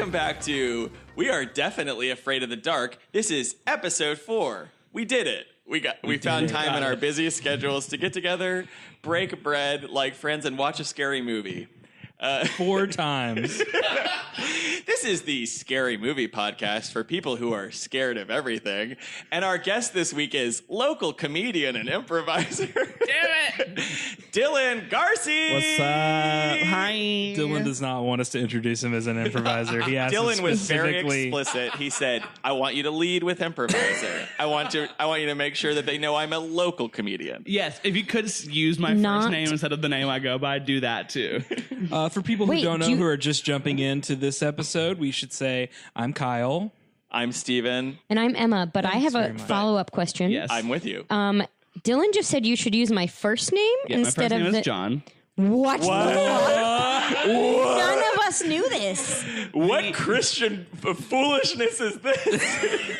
Welcome back to We Are Definitely Afraid of the Dark. This is episode 4. We did it. We found time in our busiest schedules to get together, break bread like friends, and watch a scary movie. 4 times. This is the Scary Movie Podcast for people who are scared of everything. And our guest this week is local comedian and improviser. Damn it! Dylan Garsee! What's up? Hi. Dylan does not want us to introduce him as an improviser. He asked Dylan was very explicit. He said, I want you to lead with improviser. I want you to make sure that they know I'm a local comedian. Yes, if you could use my first name instead of the name I go by, do that too. For people who don't know, who are just jumping into this episode, we should say, I'm Kyle. I'm Steven. And I'm Emma, but I have a follow-up question. Yes. I'm with you. Dylan just said you should use my first name instead my first name of is John. What? None of us knew this. What Christian foolishness is this?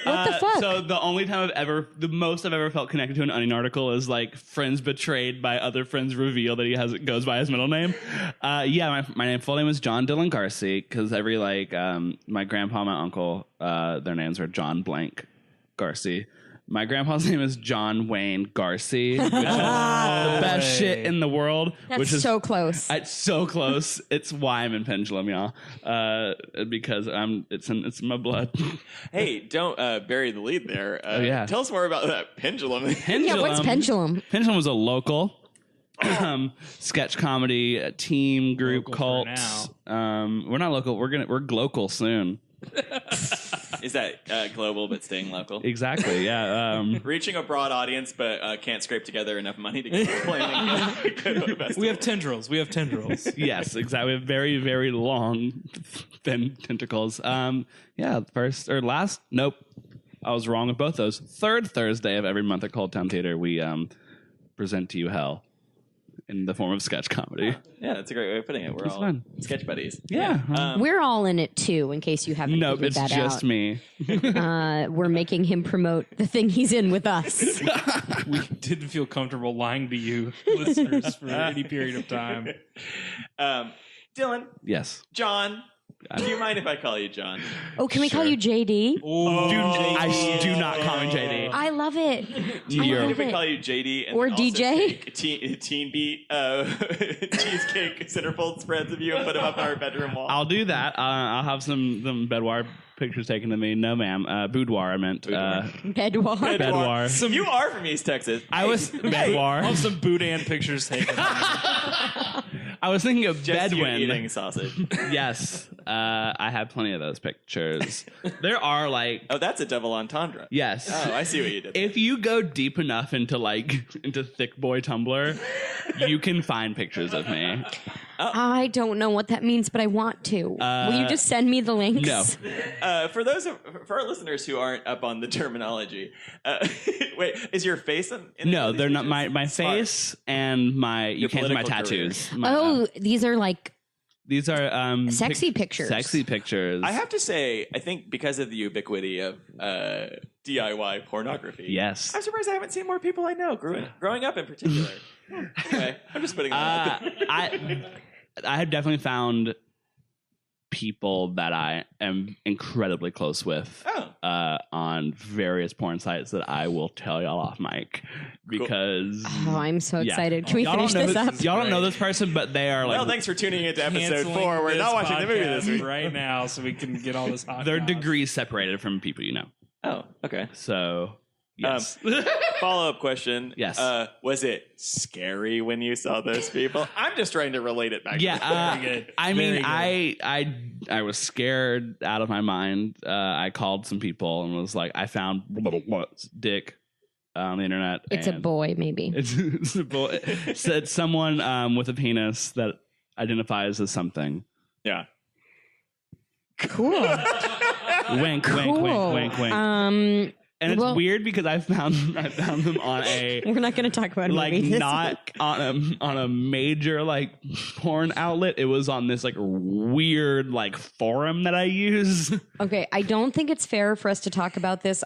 What the fuck? So the only time the most I've ever felt connected to an Onion article is like friends betrayed by other friends reveal that he goes by his middle name. My full name is John Dylan Garsee because every my grandpa, my uncle, their names are John Blank Garsee. My grandpa's name is John Wayne Garsee, which is the best shit in the world. That's so close. It's so close. It's why I'm in Pendulum, y'all. Because it's in my blood. Hey, don't bury the lead there. Tell us more about that Pendulum. Yeah, what's Pendulum? Pendulum was a local sketch comedy team group Local cult. We're not local. We're global soon. Is that global but staying local? Exactly, yeah. Reaching a broad audience but can't scrape together enough money to keep planning. We have tendrils. Yes, exactly. We have very, very long, thin tentacles. First or last? Nope. I was wrong with both those. Third Thursday of every month at Cold Town Theater, we present to you hell in the form of sketch comedy. Yeah, that's a great way of putting it. We're all fun. sketch buddies. Yeah. We're all in it too, in case you haven't figured that out. Nope, it's just me. We're making him promote the thing he's in with us. We didn't feel comfortable lying to you, listeners, for any period of time. Dylan. Yes. John. Do you mind if I call you John? Oh, can we call you JD? I do not call me JD. I love it. Do you mind if we call you JD? And or also DJ? take Teen Beat cheesecake centerfold spreads of you and put them up on our bedroom wall. I'll do that. I'll have some boudoir pictures taken of me. No, ma'am. Boudoir, I meant. Bedwar. Bedwar. You are from East Texas. I was Bedwar. I'll have some boudin pictures taken. I was thinking of Just you Bedouin. eating sausage. Yes. I have plenty of those pictures. There are Oh, that's a double entendre. Yes. Oh, I see what you did. If you go deep enough into thick boy Tumblr, you can find pictures of me. I don't know what that means, but I want to. Will you just send me the links? No. For our listeners who aren't up on the terminology, wait, is your face in No, they're not. My face and you can't see my tattoos. These are these are sexy pictures. Sexy pictures. I have to say, I think because of the ubiquity of DIY pornography. Yes. I'm surprised I haven't seen more people I know growing up in particular. Anyway, I'm just putting that out there. I have definitely found people that I am incredibly close with on various porn sites that I will tell y'all off mic because I'm so excited. Can we finish this up? Y'all don't know this person, but they are well, thanks for tuning into episode 4. We're not watching the movie this week right now, so we can get all this hot. They're degrees separated from people you know. Oh, okay. So yes. Follow-up question. Yes. Was it scary when you saw those people? I'm just trying to relate it back. Yeah. Very good. I mean, I was scared out of my mind. I called some people and was like, I found dick on the internet. It's a boy, maybe. It's a boy. Said someone with a penis that identifies as something. Yeah. Cool. Wink, wink, wink, wink, wink. And it's weird because I found them on a. We're not going to talk about movies. Not on a major porn outlet. It was on this weird forum that I use. Okay, I don't think it's fair for us to talk about this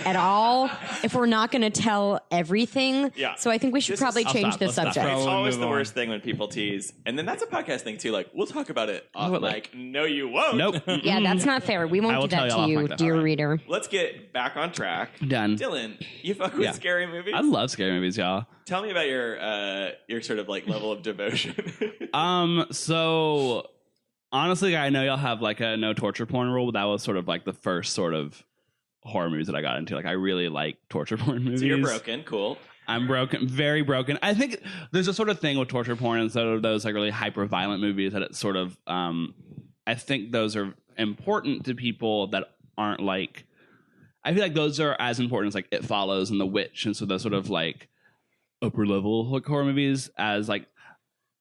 at all if we're not going to tell everything. Yeah. So I think we should probably change the Let's stop. subject. It's always move the on. worst thing when people tease. And then that's a podcast thing, too. Like, we'll talk about it off mic. No, you won't. Nope. Yeah, that's not fair. We I won't will do tell that y'all to off you, mic then. dear All right. reader. Let's get back on track. Done. Dylan, you fuck with scary movies? I love scary movies, y'all. Tell me about your sort of like level of devotion. So honestly, I know y'all have like a no torture porn rule, but that was sort of like the first sort of horror movies that I got into. Like, I really like torture porn movies. So you're broken. Cool. I'm broken, very broken. I think there's a sort of thing with torture porn and sort of those like really hyper violent movies that it's sort of, I think those are important to people that aren't like, I feel like those are as important as like It Follows and The Witch. And so those sort of like upper level like horror movies as like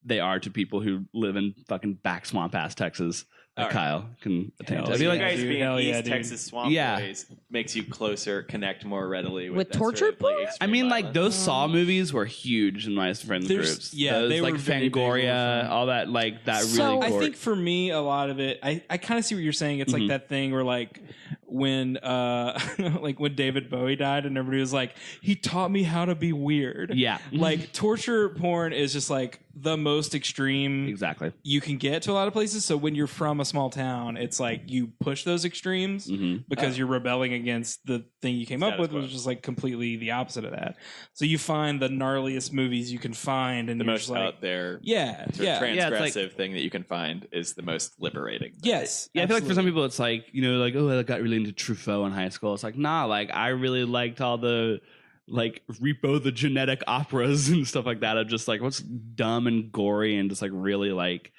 they are to people who live in fucking back swamp ass Texas. All right. Kyle can attest. Hell I feel You like guys dude. being Hell yeah, East dude. Texas swamp Yeah. boys makes you closer, connect more readily with that torture sort of, like, porn? extreme I mean, like violence. those Saw movies were huge in my friends There's- groups. yeah, those, they like were very big where we're Fangoria, from. all that, like that So- really. I gory- think for me, a lot of it, I kind of see what you're saying. It's like that thing where like when like when David Bowie died and everybody was like, he taught me how to be weird. Yeah. Like torture porn is just like the most extreme exactly. you can get to a lot of places. So when you're from a small town, it's like you push those extremes because you're rebelling against the thing you came up Status with, quo. which is like completely the opposite of that. So you find the gnarliest movies you can find, and the you're most just like, out there, yeah, sort of yeah, transgressive thing that you can find is the most liberating. yes, Yeah, I feel like for some absolutely. people it's like, you know, like, oh, I got really into Truffaut in high school. It's like, nah, like I really liked all the like Repo the Genetic operas and stuff like that of just like what's dumb and gory and just like really like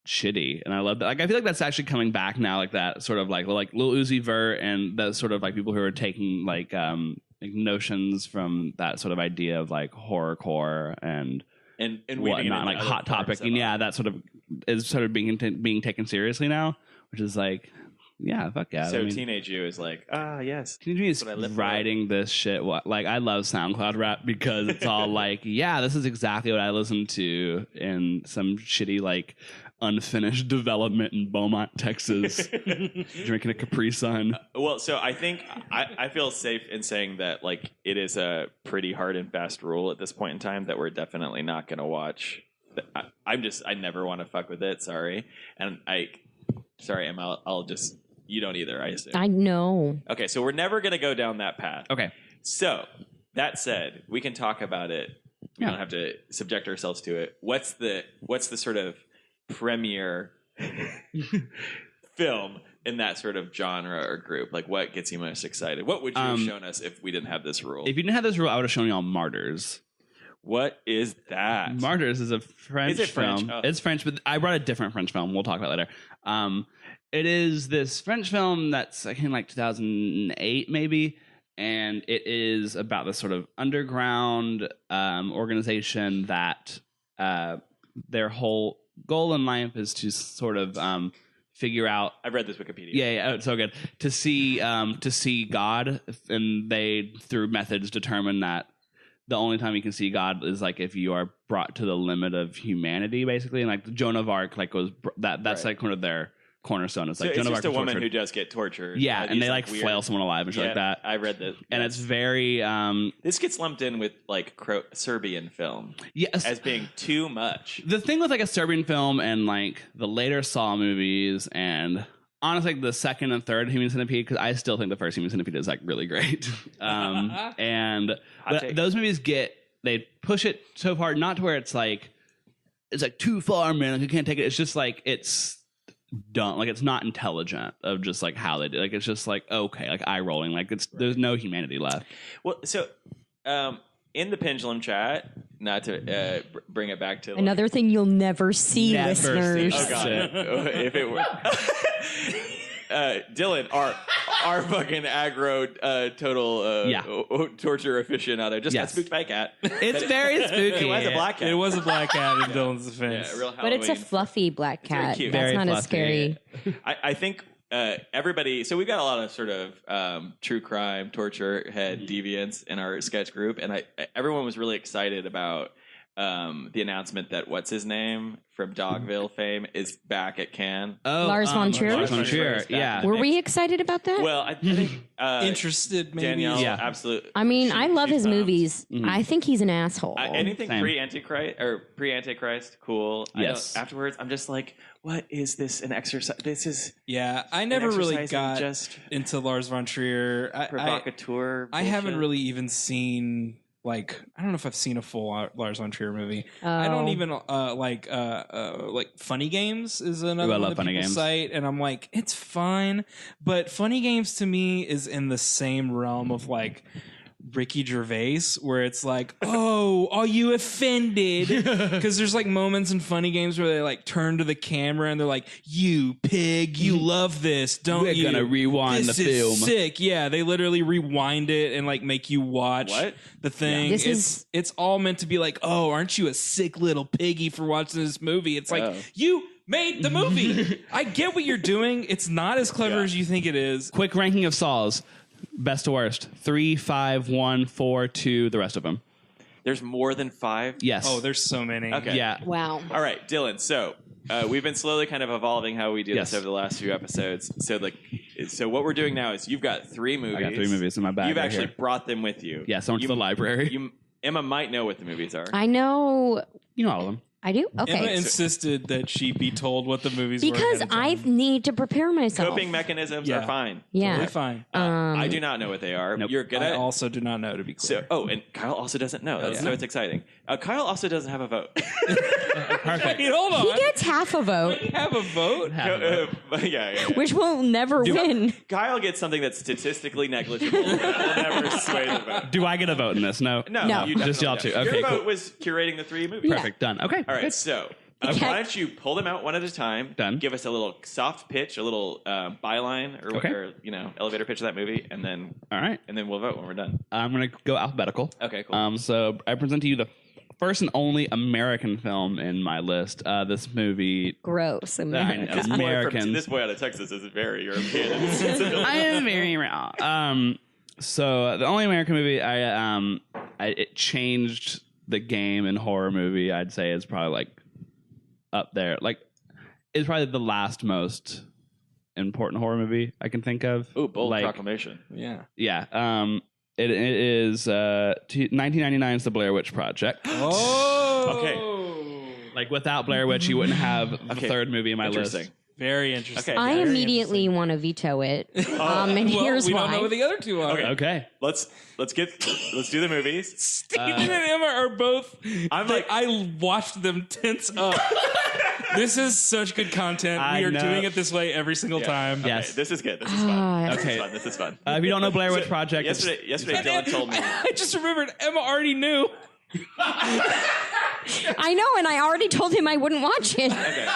shitty. And I love that. Like I feel like that's actually coming back now, like that sort of like Lil Uzi Vert and the sort of like people who are taking like notions from that sort of idea of like horrorcore and and weaving it whatnot, into like other Hot Topic, parts of and it. yeah, that sort of is sort of being taken seriously now, which is like, yeah, fuck yeah. So I mean, teenage you is like, yes. Teenage Mutant is what I live for. writing this shit. Like I love SoundCloud rap because it's all like, yeah, this is exactly what I listen to in some shitty like unfinished development in Beaumont, Texas, drinking a Capri Sun. Well, so I think I feel safe in saying that like it is a pretty hard and fast rule at this point in time that we're definitely not going to watch. I never want to fuck with it. Sorry, and sorry, Emma. I'll just you don't either. I assume. I know. Okay, so we're never going to go down that path. Okay. So that said, we can talk about it. We don't have to subject ourselves to it. What's the sort of premier film in that sort of genre or group? Like, what gets you most excited? What would you have shown us if we didn't have this rule? If you didn't have this rule, I would have shown you all Martyrs. What is that? Martyrs is a French Is it French? film. Oh. It's French, but I brought a different French film. We'll talk about it later. It is this French film that's I think like 2008 maybe, and it is about this sort of underground organization that their whole goal in life is to sort of figure out. I've read this Wikipedia. Yeah, oh, it's so good to see God, and they through methods determine that the only time you can see God is like if you are brought to the limit of humanity, basically. And like Joan of Arc, like was that's Right. like one of their cornerstone. It's So like it's Joan of just Arc a was woman tortured. who does get tortured. Yeah, by and these, they like weird- flail someone alive and shit like that. I read this. And it's very this gets lumped in with like Serbian film yes. as being too much. The thing with like a Serbian film and like the later Saw movies and honestly like the second and third Human Centipede, because I still think the first Human Centipede is like really great. And those movies they push it so far, not to where it's like too far, man. Like you can't take it. It's just like it's dumb. Like it's not intelligent of just like how they do. Like it's just like okay, like eye rolling. Like there's no humanity left. Well, so in the Pendulum chat, not to bring it back to like, Another thing you'll never see, Never listeners. Oh god! If it were Dylan, our fucking aggro total torture aficionado, just got spooked by a cat. It's very spooky. It was a black cat. It was a black cat in Dylan's defense. Yeah, real But it's a Halloween. fluffy black very cat. cute. That's Very not as fluffy. scary. I think everybody. So we've got a lot of sort of true crime, torture head deviants in our sketch group, and everyone was really excited about the announcement that what's his name from Dogville fame is back at Cannes. Oh, Lars von Trier? Lars von Trier, yeah. Were we excited about that? Well, I think Interested, maybe. Danielle, Yeah. absolutely. I mean, I love she's his pumped. movies. I think he's an asshole. Anything Same. pre-Antichrist, cool. Yes. Afterwards, I'm just like, what is this? An exercise? This is Yeah, I never really exercise in got just into Lars von Trier. provocateur. I haven't bullshit. really even seen I don't know if I've seen a full Lars von Trier movie. I don't even like Funny Games is another Ooh, I one love that Funny people Games. cite, and I'm like, it's fine, but Funny Games to me is in the same realm of like Ricky Gervais, where it's like, oh, are you offended? Because there's like moments in Funny Games where they like turn to the camera and they're like, you pig, you love this, don't We're you? gonna rewind This the is film. sick. Yeah, they literally rewind it and like make you watch What? the thing. This is- It's all meant to be like, oh, aren't you a sick little piggy for watching this movie? It's like, Oh. you made the movie. I get what you're doing. It's not as clever Yeah. as you think it is. Quick ranking of Saws. Best to worst. 3, 5, 1, 4, 2, the rest of them. There's more than 5. Yes. Oh, there's so many. Okay. Yeah. Wow. All right, Dylan. So we've been slowly kind of evolving how we do Yes. this over the last few episodes. So what we're doing now is you've got 3 movies. I got 3 movies in my bag. You've right actually here. brought them with you. Yes, I went to the library. Emma might know what the movies are. I know. You know all of them. I do? Emma Okay. insisted that she be told what the movies were. Because ahead of I time. need to prepare myself. Coping mechanisms Yeah. are fine. Yeah. Totally fine. I do not know what they are. Nope. You're gonna. I also do not know, to be clear. And Kyle also doesn't know. That's yeah. so it's exciting. Kyle also doesn't have a vote. Perfect. Wait, hold on. He gets half a vote, have a vote? yeah. which will never win. Kyle gets something that's statistically negligible. That will never sway the vote. Do I get a vote in this? No. No, No. you Just y'all definitely two. don't. Okay, Your cool. vote was curating the 3 movies. Perfect. Done. Okay. All right, good. so Okay. why don't you pull them out one at a time? Done. Give us a little soft pitch, a little byline, or, Okay. or elevator pitch of that movie, and then All right. we'll vote when we're done. I'm going to go alphabetical. Okay, cool. So I present to you the first and only American film in my list. This movie. Gross. I America. know, Americans. This boy out of Texas is very European. I am very wrong. So the only American movie it changed the game in horror movie. I'd say is probably like up there. Like it's probably the last most important horror movie I can think of. Ooh, bold like, proclamation. Yeah. Yeah. It is 1999's The Blair Witch Project. Oh. Okay. Like without Blair Witch, you wouldn't have the Okay. third movie in my list. Interesting. Very interesting. Okay. I Very immediately want to veto it. And Well, here's we why. don't know what the other two are. Okay. Okay. Let's do the movies. Steven and Emma are both. I'm like- I watched them tense up. This is such good content. I We are know. doing it this way every single time. Yeah. Okay, Yes. this is good. This is fun. Ah. Okay. This is fun. If you don't know Blair Witch Project, it's- Yesterday Dylan told me. I just remembered Emma already knew. I know, and I already told him I wouldn't watch it. Okay.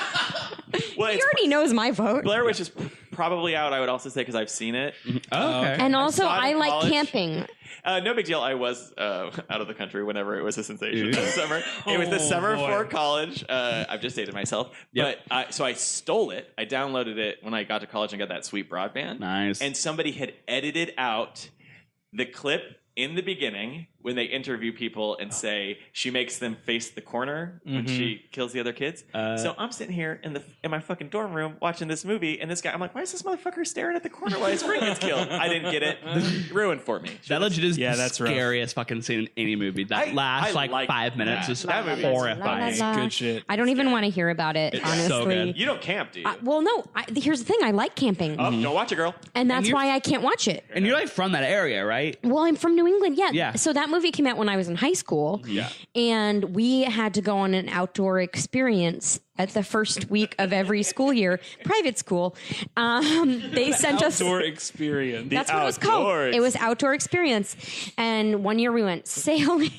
Well, He it's, already knows my vote. Blair Witch is probably out. I would also say because I've seen it. Oh, okay. And also, saw it I in like college. camping. No big deal. I was out of the country whenever it was a sensation this summer. It was the Oh, summer boy. before college. I've just dated myself. Yep. But so I stole it. I downloaded it when I got to college and got that sweet broadband. Nice. And somebody had edited out the clip in the beginning when they interview people and say she makes them face the corner when she kills the other kids. So I'm sitting here in my fucking dorm room watching this movie, and this guy, I'm like, why is this motherfucker staring at the corner while his friend gets killed? I didn't get it. Ruined for me. That legit is Yeah, the that's rough. scariest fucking scene in any movie. That I last like 5 minutes that. is That movie is horrifying. La, la, la. Good shit. I don't even want to hear about it, It's honestly. so good. You don't camp, do you? Well, no. Here's the thing. I like camping. Oh, don't watch it, girl. And that's you're- why I can't watch it. And you're like from that area, right? Well, I'm from New England. Yeah. Yeah. So that movie came out when I was in high school. Yeah. And we had to go on an outdoor experience at the first week of every school year, private school. They sent us. Outdoor experience. That's what it was called. outdoor It was outdoor experience. And one year we went sailing.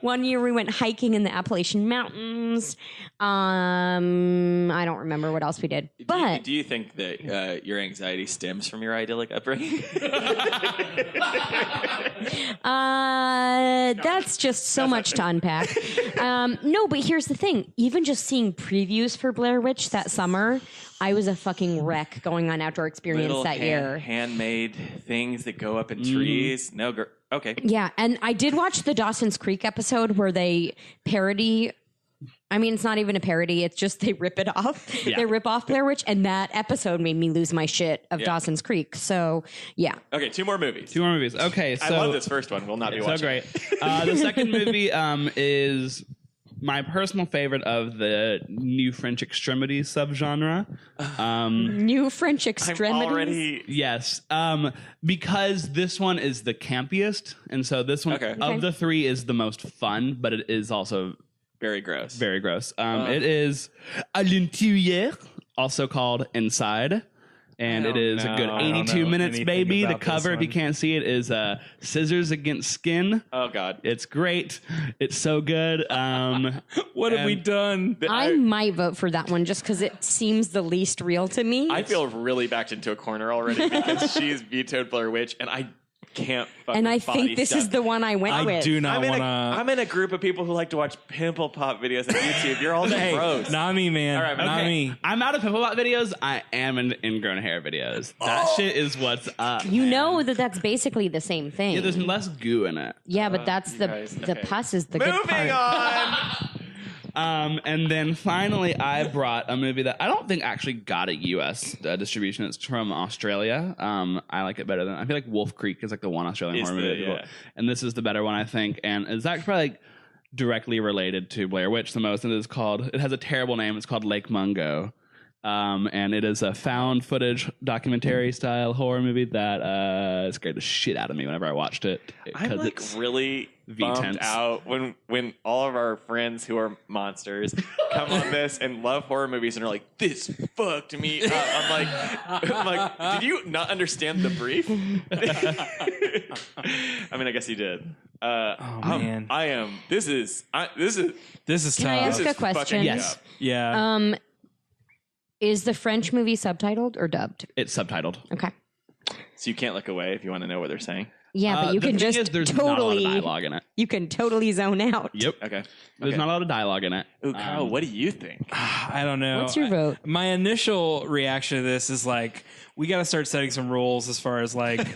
One year we went hiking in the Appalachian Mountains. I don't remember what else we did. But Do you think that your anxiety stems from your idyllic upbringing? that's just so much to unpack. No, but here's the thing. Even just seeing previews for Blair Witch that summer, I was a fucking wreck going on outdoor experience Little that year. handmade things that go up in trees. No, Okay. Yeah, and I did watch the Dawson's Creek episode where they parody. I mean, it's not even a parody. It's just they rip it off. Yeah. They rip off Blair Witch, and that episode made me lose my shit of Dawson's Creek. So, yeah. Okay, 2 more movies. 2 more movies. Okay, so I love this first one. We'll not be so watching. great. The second movie is my personal favorite of the new French extremities subgenre. New French I'm extremities. already... Yes, because this one is the campiest, and so this one of the 3 is the most fun, but it is also Very gross. very gross. It is à l'intérieur, also called Inside. And it is a good 82 minutes, baby. The cover, if you can't see it, is Scissors Against Skin. Oh, God. It's great. It's so good. What have we done? I might vote for that one just because it seems the least real to me. I feel really backed into a corner already because she's vetoed Blair Witch, and I can't fucking and I body think this stuff. is the one I went with. I do not want to. I'm in a group of people who like to watch pimple pop videos on YouTube. You're all the bros. Not me, man. All right, not okay. me. I'm out of pimple pot videos. I am in ingrown hair videos. That shit is what's up. You know that that's basically the same thing. Yeah, there's less goo in it. Yeah, but that's the guys, the okay. pus is the good Moving part. on. And then finally, I brought a movie that I don't think actually got a U.S. Distribution. It's from Australia. I like it better than I feel like Wolf Creek is like the one Australian Is horror the- movie, yeah. and this is the better one I think. And it's actually probably like directly related to Blair Witch the most. And it has a terrible name. It's called Lake Mungo. And it is a found footage documentary style horror movie that scared the shit out of me whenever I watched it. I'm 'cause like it's really bummed V-tense. out when all of our friends who are monsters come on this and love horror movies and are like, this fucked me up. I'm like, did you not understand the brief? I mean, I guess you did. Man. This is This is Can I tough. ask This a is question? fucking Yes. up. Yeah. Is the French movie subtitled or dubbed? It's subtitled. Okay. So you can't look away if you want to know what they're saying. Yeah, but you the can thing just is, there's not a lot of totally dialogue in it. you can totally zone out. Yep. Okay. There's not a lot of dialogue in it. Ooh, Kyle, what do you think? I don't know. What's your vote? My initial reaction to this is like, we got to start setting some rules as far as like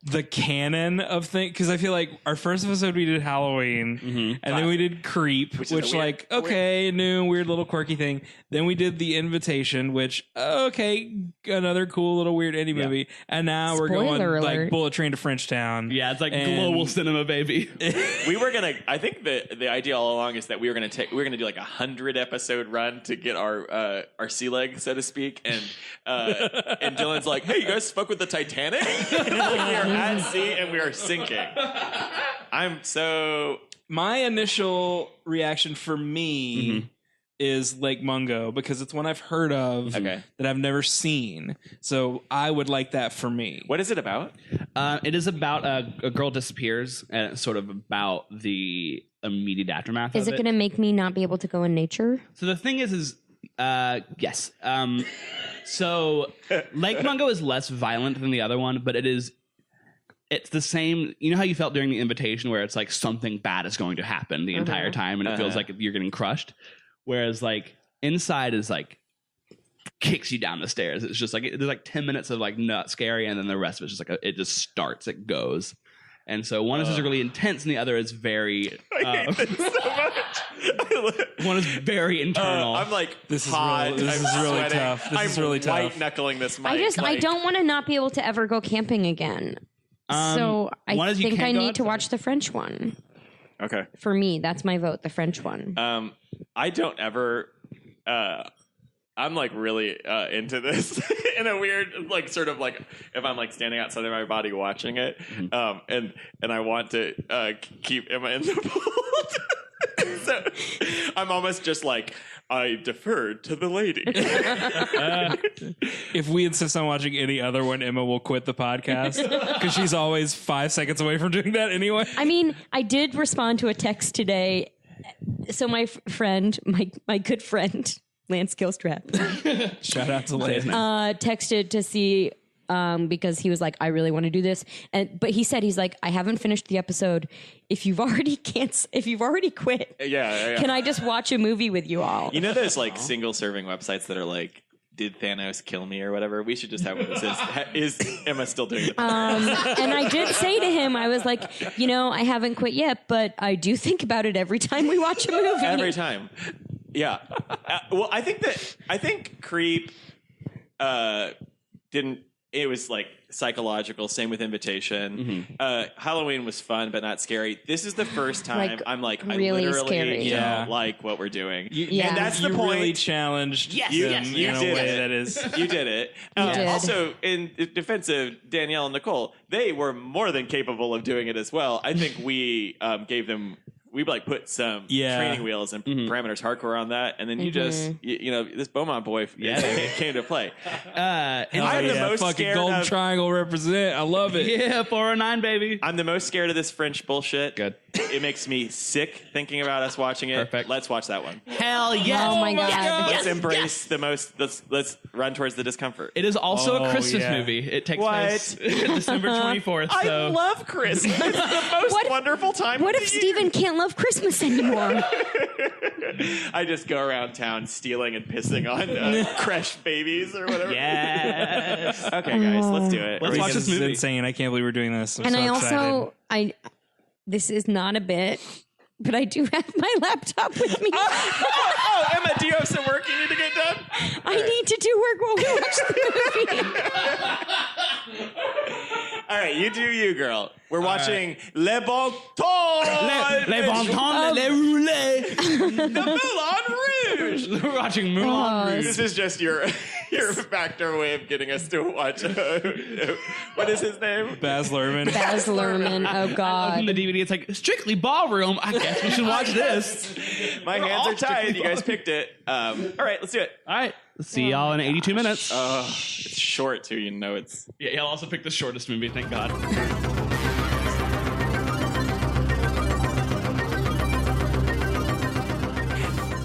the canon of things. Because I feel like our first episode we did Halloween, and then we did Creep, Which which is a weird- like, okay, new, weird little quirky thing. Then we did The Invitation, which, okay, another cool little weird indie movie. And now we're going Spoiler like alert. Bullet Train to Frenchtown. Yeah, it's like And- global cinema, baby. We were gonna. I think the idea all along is that we were gonna do like 100 episode run to get our sea leg, so to speak. And Dylan's like, "Hey, you guys fuck with the Titanic? Like, we are at sea and we are sinking." I'm so. My initial reaction for me is Lake Mungo because it's one I've heard of Okay. that I've never seen. So I would like that for me. What is it about? It is about a girl disappears, and it's sort of about the immediate aftermath Is of it going to make me not be able to go in nature? So the thing is yes. So Lake Mungo is less violent than the other one, but it's the same. You know how you felt during The Invitation, where it's like something bad is going to happen the entire time, and it feels like you're getting crushed. Whereas like Inside is like kicks you down the stairs. It's just like there's like 10 minutes of like not scary, and then the rest of it's just like it just starts, it goes. And so one is just really intense, and the other is very. I hate this so much. One is very internal. I'm like, This is hot, real- this I'm is really sweating, tough. This I'm is really tough. white knuckling this mic. I don't want to not be able to ever go camping again. So one I is you think can't I go need to outside. watch the French one. Okay. For me, that's my vote, the French one. I don't ever. I'm like really into this in a weird, like, sort of like if I'm like standing outside of my body watching it, and I want to keep Emma in the pool. So I'm almost just like, I deferred to the lady. If we insist on watching any other one, Emma will quit the podcast because she's always 5 seconds away from doing that anyway. I mean, I did respond to a text today. So my friend, my good friend, Lance Gilstrap, Shout out to Lance. texted to see because he was like, I really want to do this, but he's like, I haven't finished the episode. If you've already quit, Yeah. can I just watch a movie with you all? You know those like single serving websites that are like did Thanos kill me or whatever? We should just have one that says, is Emma still doing it? And I did say to him, I was like, I haven't quit yet, but I do think about it every time we watch a movie. Every time. Yeah. Well, I think Creep didn't. It was like psychological. Same with Invitation. Halloween was fun, but not scary. This is the first time I'm like, really I literally scary. don't like what we're doing. Yeah. And that's the you point. really challenged you in a did way it. that is. You did it. did. Also, in defense of Danielle and Nicole, they were more than capable of doing it as well. I think we gave them. We put some training wheels and parameters hardcore on that, and then you just this Beaumont boy came to play. I'm the most fucking scared Golden of. Triangle represent. I love it. Yeah, 409, baby. I'm the most scared of this French bullshit. Good. It makes me sick thinking about us watching it. Perfect. Let's watch that one. Hell yes. Oh my God. Let's embrace the most. Let's run towards the discomfort. It is also a Christmas yeah. movie. It takes What? place December 24th. I So love Christmas. It's the most wonderful time. What of if the year. Steven can't love Christmas anymore? I just go around town stealing and pissing on crushed babies or whatever. yes. Okay, guys, let's do it. Let's watch this It's movie. insane. I can't believe we're doing this. I'm And so I excited. also, this is not a bit, but I do have my laptop with me. Oh, Emma, do you have some work you need to get done? I need to do work while we watch the movie. All right, you do you, girl. We're watching Le Bon Temps. Les Bon Temps, Les Roulés. The Moulin Rouge. We're watching Moulin Rouge. This is just your backdoor way of getting us to watch. What is his name? Baz Luhrmann. Baz Luhrmann, oh Open God. the DVD. It's like Strictly Ballroom. I guess we should watch this. My hands are tied. You guys picked it. All right, let's do it. All right. See y'all in 82 minutes. It's short too. It's. Yeah, he'll also pick the shortest movie. Thank God.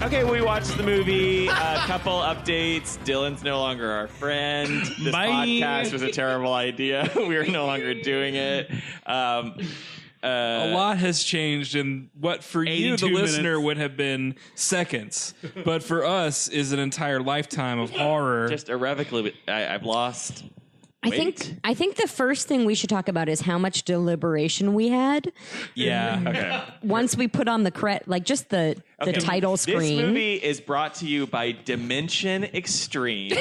Okay, we watched the movie. A couple updates. Dylan's no longer our friend. This Bye. podcast was a terrible idea. We are no longer doing it. A lot has changed in what for you, the 82 listener, minutes. would have been seconds, but for us is an entire lifetime of horror. Just irrevocably, I've lost. I think the first thing we should talk about is how much deliberation we had yeah. Okay. once we put on the just the title screen. This movie is brought to you by Dimension Extreme,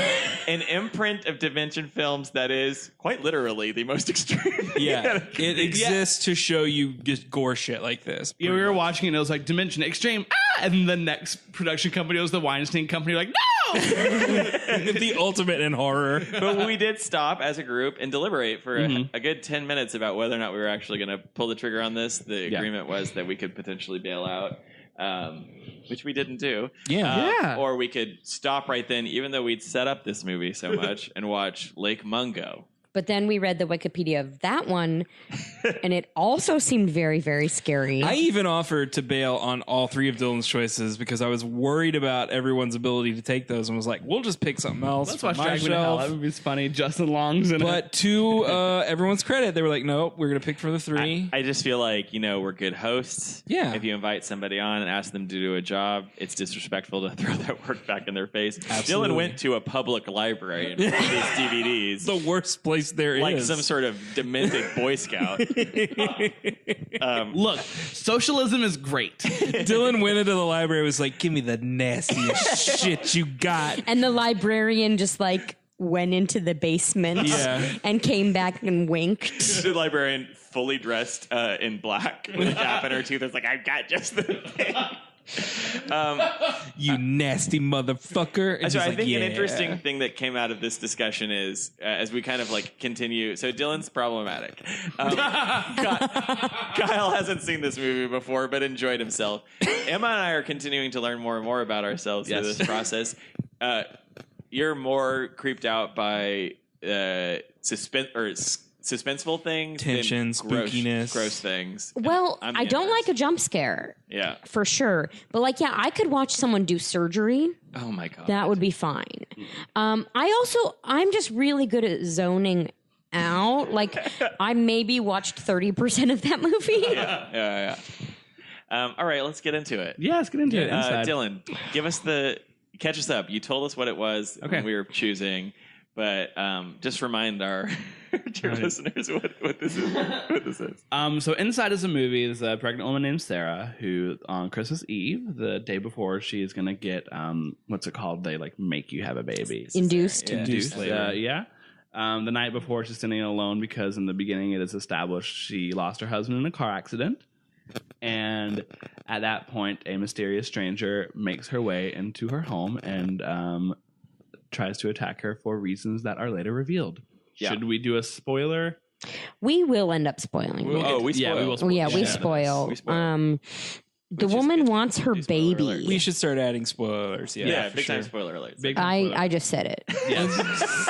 an imprint of Dimension Films that is quite literally the most extreme. Yeah, it exists to show you just gore shit like this. Yeah, we were watching it and it was like Dimension Extreme. And the next production company was the Weinstein Company. Like, no! The ultimate in horror. But we did stop as a group and deliberate for a good 10 minutes about whether or not we were actually going to pull the trigger on this. The agreement was that we could potentially bail out, which we didn't do. Yeah. Or we could stop right then, even though we'd set up this movie so much, and watch Lake Mungo. But then we read the Wikipedia of that one, and it also seemed very, very scary. I even offered to bail on all three of Dylan's choices because I was worried about everyone's ability to take those and was like, we'll just pick something else. Let's for watch my Drag Me to Hell. shelf. That movie's funny. Justin Long's in it. But to everyone's credit, they were like, nope, we're going to pick for the three. I just feel like, we're good hosts. Yeah. If you invite somebody on and ask them to do a job, it's disrespectful to throw that work back in their face. Absolutely. Dylan went to a public library and found these DVDs. The worst place there is. Like some sort of demented Boy Scout. Look, socialism is great. Dylan went into the library and was like, give me the nastiest shit you got. and the librarian just went into the basement and came back and winked. The librarian fully dressed in black with a cap in her tooth. It's like, I've got just the thing. You nasty motherfucker. And So he's I like, think yeah. an interesting thing that came out of this discussion is, as we kind of continue, so Dylan's problematic. Kyle hasn't seen this movie before, but enjoyed himself. Emma and I are continuing to learn more and more about ourselves through this process. You're more creeped out by suspenseful things, Tension, than spookiness. gross things. Well, I'm I don't inverse. like a jump scare, Yeah. for sure. But I could watch someone do surgery. Oh my god. That would be fine. I'm just really good at zoning out. I maybe watched 30% of that movie. Yeah. All right, let's get into it. Yeah, let's get into it. Inside. Dylan, give us the catch us up. You told us what it was when we were choosing, but just remind our dear listeners what this is. So inside is a movie. There's a pregnant woman named Sarah who, on Christmas Eve, the day before, she is going to get what's it called? They like make you have a baby. Induced. Induced labor. The night before, she's standing alone because in the beginning it is established she lost her husband in a car accident. And at that point, a mysterious stranger makes her way into her home and tries to attack her for reasons that are later revealed. Yeah. Should we do a spoiler? We will end up spoiling. We spoil. We spoil. We spoil. The woman wants her baby. We should start adding spoilers. Yeah, big time spoiler alert. I just said it. Yes.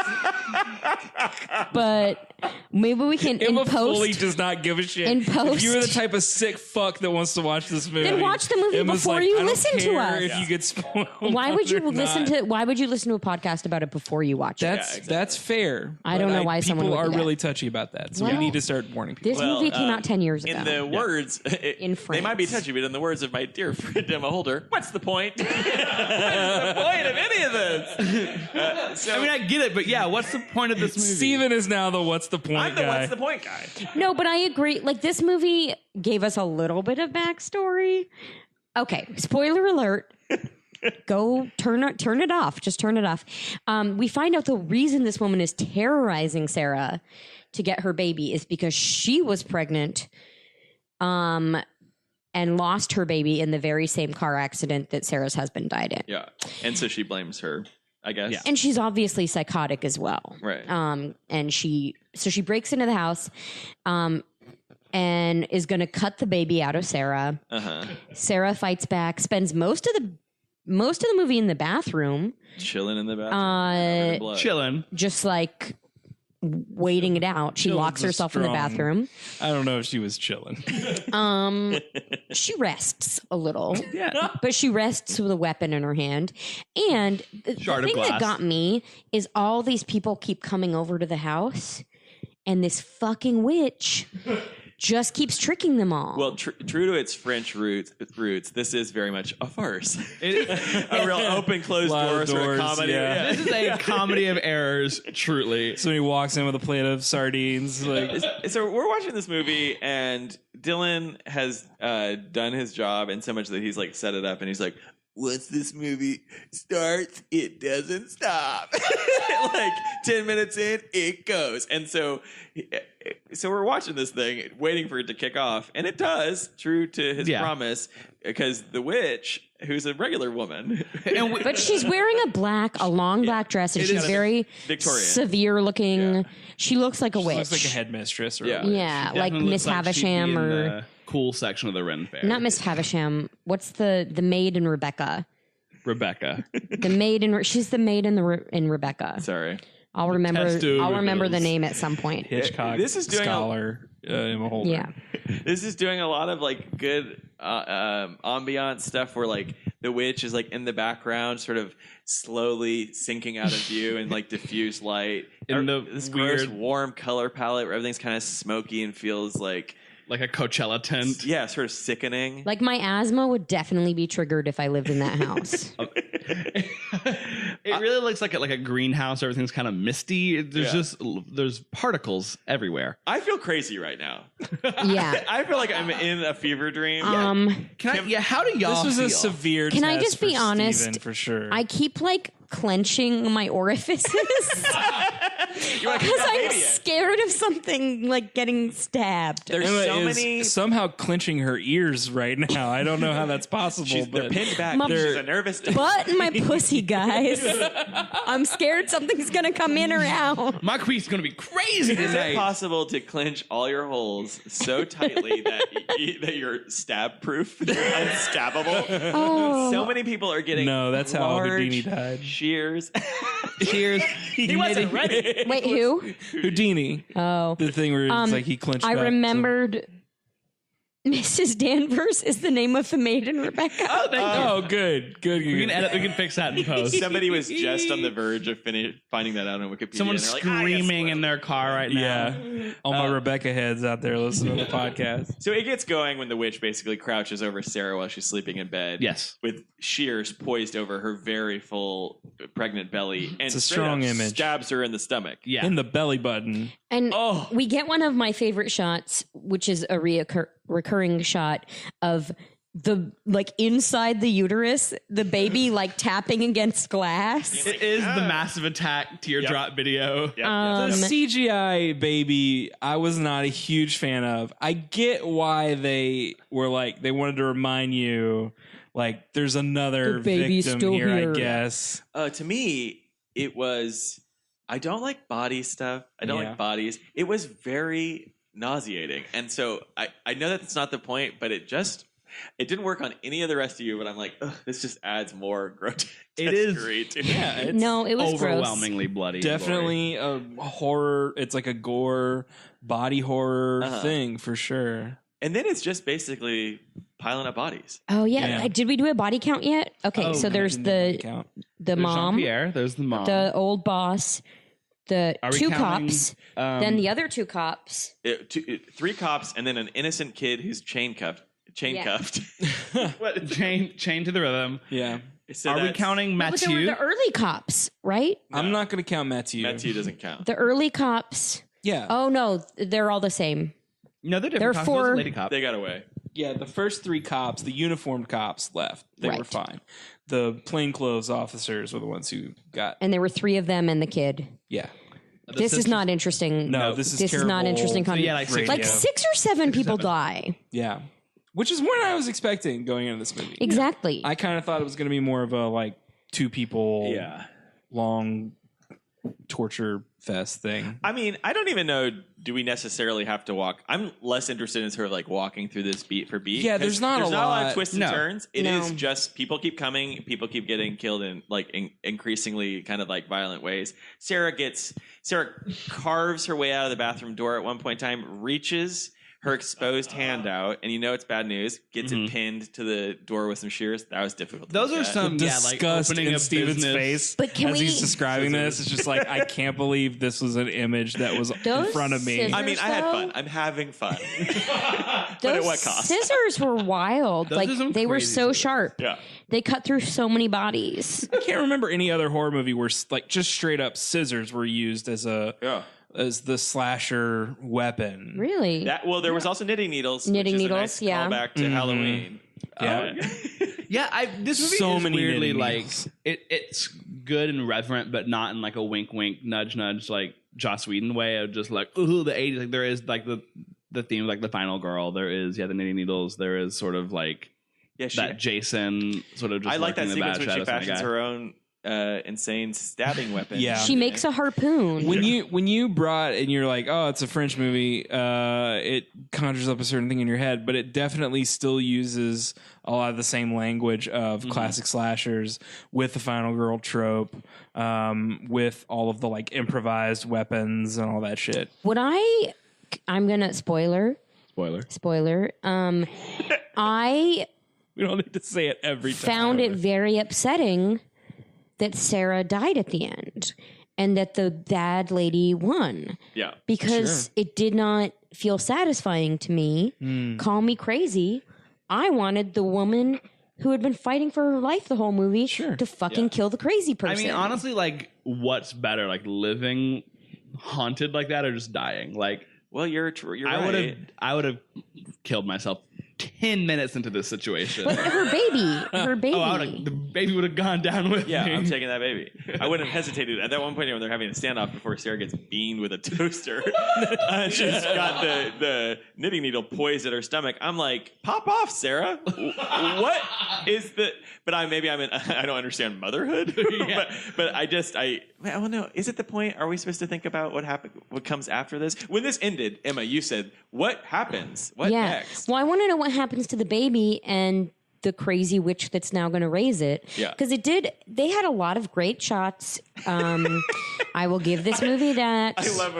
But maybe we can Emma in fully post. does not give a shit. In post. If you're the type of sick fuck that wants to watch this movie, Then watch the movie Emma's before like, you I don't listen to care us. If you get spoiled, Why would you or listen not. to? Why would you listen to a podcast about it before you watch it? That's fair. I don't But know why someone people would are do that. really touchy about that. So Well, we need to start warning people. This movie came out 10 years ago. In the words, In they might be France. touchy, but in the words of my dear friend Emma Holder, what's the point? What's the point of any of this? I mean, I get it, but yeah, what's the point of this movie? Steven is now the what's the point I'm the guy. what's the point guy. No, but I agree. Like, this movie gave us a little bit of backstory. Okay, spoiler alert. Go turn it off. Just turn it off. We find out the reason this woman is terrorizing Sarah to get her baby is because she was pregnant and lost her baby in the very same car accident that Sarah's husband died in. Yeah, and so she blames her, I guess. Yeah. And she's obviously psychotic as well. Right. And she breaks into the house and is going to cut the baby out of Sarah. Sarah fights back, spends most of the movie in the bathroom, Chilling in the bathroom. Chilling. just like waiting it out. She Chilling's locks a herself in the strong- bathroom. I don't know if she was chilling. She rests a little. Yeah. But she rests with a weapon in her hand. And the Shard of thing that glass. got me is all these people keep coming over to the house, and this fucking witch just keeps tricking them all. Well, true to its French roots, this is very much a farce. A real open, closed Lot door of sort of doors, comedy. yeah. This is a comedy of errors, truly. So he walks in with a plate of sardines. Like, So we're watching this movie, and Dylan has done his job, and so much that he's like set it up, and he's like, once this movie starts, it doesn't stop. Like 10 minutes in, it goes. And so we're watching this thing, waiting for it to kick off, and it does, true to his promise, because the witch, who's a regular woman, but she's wearing a long black dress, and she's very Victorian. severe looking. Yeah. She looks like a witch. looks like a headmistress. Or Yeah. Yeah, like Definitely Miss looks like she'd be Havisham in or the cool section of the Ren Fair. not Miss Havisham. What's the maid in Rebecca? Rebecca. The maid in she's the maid in Rebecca. Sorry. I'll remember the testicles. name at some point. Hitchcock This is doing scholar Emma Holder. Yeah. This is doing a lot of like good ambiance stuff where like the witch is like in the background, sort of slowly sinking out of view in like diffuse light. In the this gross weird- warm color palette where everything's kind of smoky and feels like Like a Coachella tent. yeah, sort of sickening. Like my asthma would definitely be triggered if I lived in that house. It really looks like a greenhouse. Everything's kind of misty. There's particles everywhere. I feel crazy right now. Yeah. I feel like I'm in a fever dream. How do y'all This was feel? a severe Can I test just be for honest? Steven, for sure. I keep like clenching my orifices You wanna keep because that I'm baby in. scared of something like getting stabbed. There's Emma so is many. somehow clenching her ears right now. I don't know how that's possible. They're but pinned back. My- She's a nervous. Butt in my pussy, guys. I'm scared something's gonna come in or out. My queen's gonna be crazy Is it tonight. possible to clench all your holes so tightly that you're stab proof, unstabbable? Oh. So many people are getting No, that's how large Houdini died. shears. Cheers. He wasn't ready. Wait, who? Houdini. Oh. The thing where it's like he clenched I back, so- remembered Mrs. Danvers is the name of the maiden, Rebecca. Oh, thank you. Oh, good. We can edit. We can fix that in post. Somebody was just on the verge of finding that out on Wikipedia. Someone's and they're screaming in their car right now. Yeah. All my Rebecca heads out there listening to the podcast. So it gets going when the witch basically crouches over Sarah while she's sleeping in bed. Yes. With shears poised over her very full pregnant belly. And It's a straight strong up image. stabs her in the stomach. Yeah. In the belly button. And Oh. we get one of my favorite shots, which is a recurring shot of the inside the uterus, the baby tapping against glass. It is the Massive Attack teardrop video. Yep, The CGI baby, I was not a huge fan of. I get why they were they wanted to remind you, there's another The baby's victim still here, here. I guess. To me, it was. I don't like body stuff. I don't Yeah. like bodies. It was very nauseating, and so I know that's not the point, but it didn't work on any of the rest of you. But I'm like, ugh, this just adds more grotesque. It is- to me. Yeah, it's No, it was Overwhelmingly bloody. and gory. definitely a horror. It's like a gore, body horror thing for sure. And then it's just basically piling up bodies. Oh yeah. Yeah. Did we do a body count yet? Okay, Oh, so there's Didn't the count. There's mom, Jean-Pierre. There's the mom. the old boss, the Are we two counting, cops, then the other two cops. Three cops and then an innocent kid who's chain cuffed. What? chain to the rhythm. Yeah. So Are we that's- counting But there were Mathieu? the early cops, right? I'm not going to count Matthew. Matthew doesn't count. The early cops. Yeah. Oh no, they're all the same. No, they're There are different. Cops. Those are four- lady cop. They got away. Yeah, the first three cops, the uniformed cops left. They were Right. fine. The plainclothes officers were the ones who got. And there were three of them and the kid. Yeah. This is not interesting. No, this is This is not terrible interesting content. yeah, like six- Like radio. 6 or 7 people die. Yeah. Which is what I was expecting going into this movie. Exactly. I kind of thought it was going to be more of a two people long torture fest thing. I mean, I don't even know. Do we necessarily have to walk? I'm less interested in sort of walking through this beat for beat. Yeah, 'cause there's not a lot lot. of twists and No. turns. It is No. just people keep coming, people keep getting killed in increasingly kind of violent ways. Sarah carves her way out of the bathroom door at one point in time, reaches her exposed hand out, and it's bad news. Gets it pinned to the door with some shears. That was difficult. Those look are at. some Disgust opening in of Steven's business. face But can as we- he's describing this. It's just I can't believe this was an image that was in Those front of me. scissors- I mean, I had though? fun. I'm having fun. But Those at what cost? scissors were wild. Those are some They were crazy so scissors. sharp. Yeah. They cut through so many bodies. I can't remember any other horror movie where just straight up scissors were used as the slasher weapon. Really? There was also knitting needles. Knitting which is needles, a nice yeah. Callback to Halloween. Yeah. Yeah, this movie So is many weirdly knitting needles. it's good and reverent, but not in a wink, wink, nudge, nudge Joss Whedon way of just ooh, the 80s. There is the theme of the final girl. There is the knitting needles. There is sort of Yeah, that Jason sort of just I like that lurking in the sequence when she shadows kind of fashions guy. her own insane stabbing weapon. Yeah. She makes a harpoon. When you brought and you're oh, it's a French movie, it conjures up a certain thing in your head, but it definitely still uses a lot of the same language of classic slashers with the final girl trope, with all of the improvised weapons and all that shit. What I'm gonna spoiler. I We don't need to say it every time. found it very upsetting that Sarah died at the end and that the bad lady won. Yeah. Because it did not feel satisfying to me. Call me crazy. I wanted the woman who had been fighting for her life the whole movie to fucking kill the crazy I person. mean, honestly, what's better, living haunted like that or just dying? Well, you're right. I would have killed myself 10 minutes into this situation. But her baby. The baby would have gone down with Yeah, me. I'm taking that baby. I wouldn't have hesitated. At that one point when they're having a standoff before Sarah gets beamed with a toaster, she's got the knitting needle poised at her stomach. I'm like, pop off, Sarah. What is the? But I don't understand motherhood. but I don't know. Is it the point? Are we supposed to think about what happened? What comes after this? When this ended, Emma, you said, "What happens? What next?" Well, I want to know what happens to the baby and the crazy witch that's now going to raise it. Yeah. Because they had a lot of great shots. I will give this movie that. I love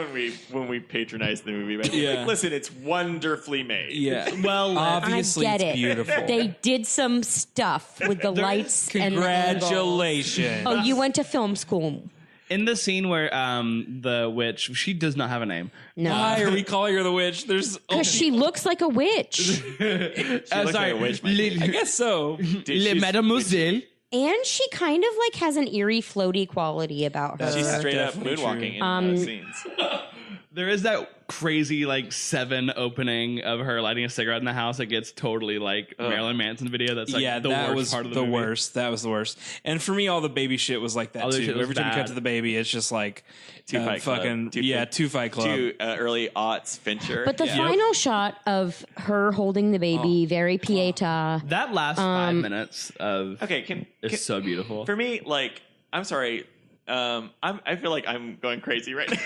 when we patronize the movie. But Yeah. listen, it's wonderfully made. Yeah. Well, Obviously, I get it's it. beautiful. They did some stuff with the lights and angles. Congratulations. Oh, you went to film school. in the scene where the witch, she does not have a name. No. Why are we calling her the witch? There's Because she looks like a witch. She looks like a witch. I guess so. Mademoiselle. And she kind of like has an eerie floaty quality about her. She's straight up Definitely moonwalking true. in scenes. There is that crazy like 7 opening of her lighting a cigarette in the house that gets totally like Marilyn Manson video. That's like Yeah, the that worst was part of the movie. worst. That was the worst. And for me, all the baby shit was like that All the shit too. was Every time you bad. cut to the baby, it's just like Two Fight Club. fucking two Fight Club. Two early aughts Fincher. But the final shot of her holding the baby, very Pieta. That last 5 minutes of okay, is so beautiful. for me, like, I'm sorry. I feel like I'm going crazy right now.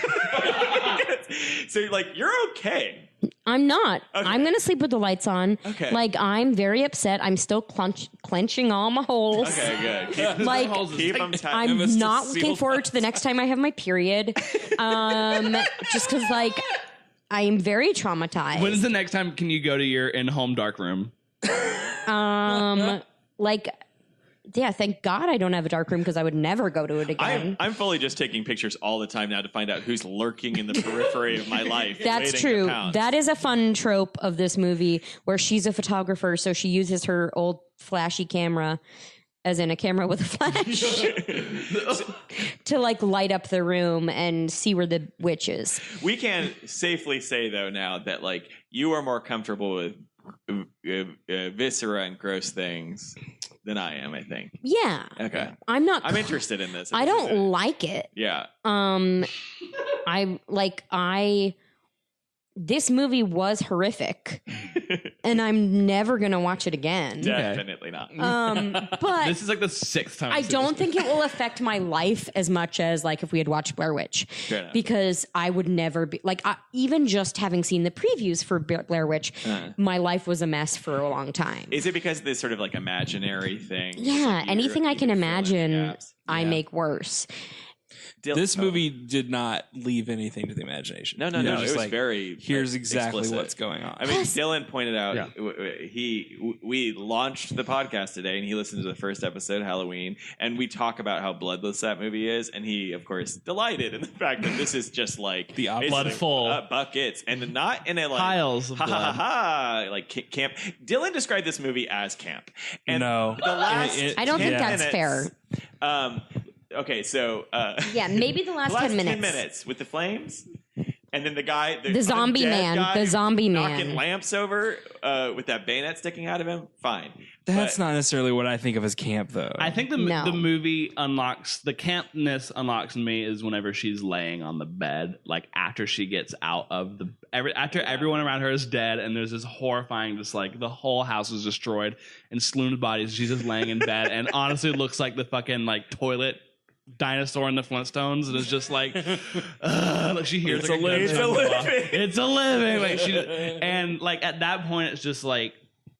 So, like, you're okay. I'm not. Okay. I'm going to sleep with the lights on. Okay. Like, I'm very upset. I'm still clenching all my holes. Okay, good. Like, Keep them tight. I'm Must have not sealed looking forward to the next time I have my period. Just because, like, I am very traumatized. When's the next time can you go to your in-home dark room? Like, yeah, thank God I don't have a dark room because I would never go to it again. I'm fully just taking pictures all the time now to find out who's lurking in the periphery of my life. That's waiting true. to pounce. That is a fun trope of this movie where she's a photographer, so she uses her old flashy camera, as in a camera with a flash, to like light up the room and see where the witch is. We can safely say, though, now that, like, you are more comfortable with viscera and gross things than I am, I think. Yeah. Okay. I'm not. I'm interested in this. I don't like it. Yeah. This movie was horrific, and I'm never gonna watch it again. Definitely not. But This is like the 6th time. I don't think it will affect my life as much as like if we had watched Blair Witch, Fair enough. because I would never be like even just having seen the previews for Blair Witch, my life was a mess for a long time. Is it because of this sort of like imaginary thing? Yeah, anything I can you fill in the imagine, gaps? I make worse. This movie did not leave anything to the imagination. No. It It just was very. Here's exactly explicit. what's going on. I mean, Dylan pointed out Yeah. we launched the podcast today, and he listened to the first episode, Halloween, and we talk about how bloodless that movie is, and he, of course, delighted in the fact that this is just like The opposite. basically, Blood full. buckets, and not in a like Piles of ha ha ha blood. ha like camp. Dylan described this movie as camp, and No. the last I don't think 10 that's fair. Okay, so Yeah, maybe the last, the last 10 minutes. 10 minutes with the flames, and then the guy, The zombie undead man, guy the zombie knocking man. lamps over with that bayonet sticking out of him. Fine, That's But not necessarily what I think of as camp, though. I think the No. movie unlocks the campness unlocks in me is whenever she's laying on the bed, like after she gets out of the after everyone around her is dead, and there's this horrifying, just like the whole house is destroyed and Sloane's bodies. She's just laying in bed, and honestly, it looks like the fucking like toilet dinosaur in the Flintstones, and it's just like, like she hears It's like, a living. gun go off. It's a living. Like she, and like at that point, it's just like,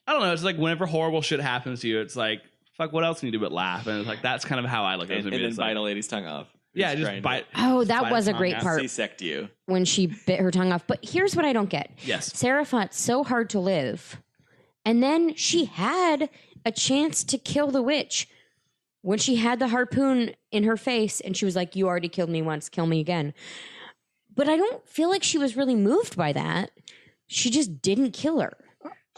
I don't know. It's like whenever horrible shit happens to you, it's like, fuck, what else can you do but laugh? And it's like that's kind of how I look at and this movie. then It's bite like, a lady's tongue off. yeah, Who's just trying bite. Oh, that bite was a tongue great out. part. C-sect you. When she bit her tongue off. But here's what I don't get. Yes. Sarah fought so hard to live, and then she had a chance to kill the witch when she had the harpoon in her face, and she was like, "You already killed me once, kill me again." But I don't feel like she was really moved by that. She just didn't kill her.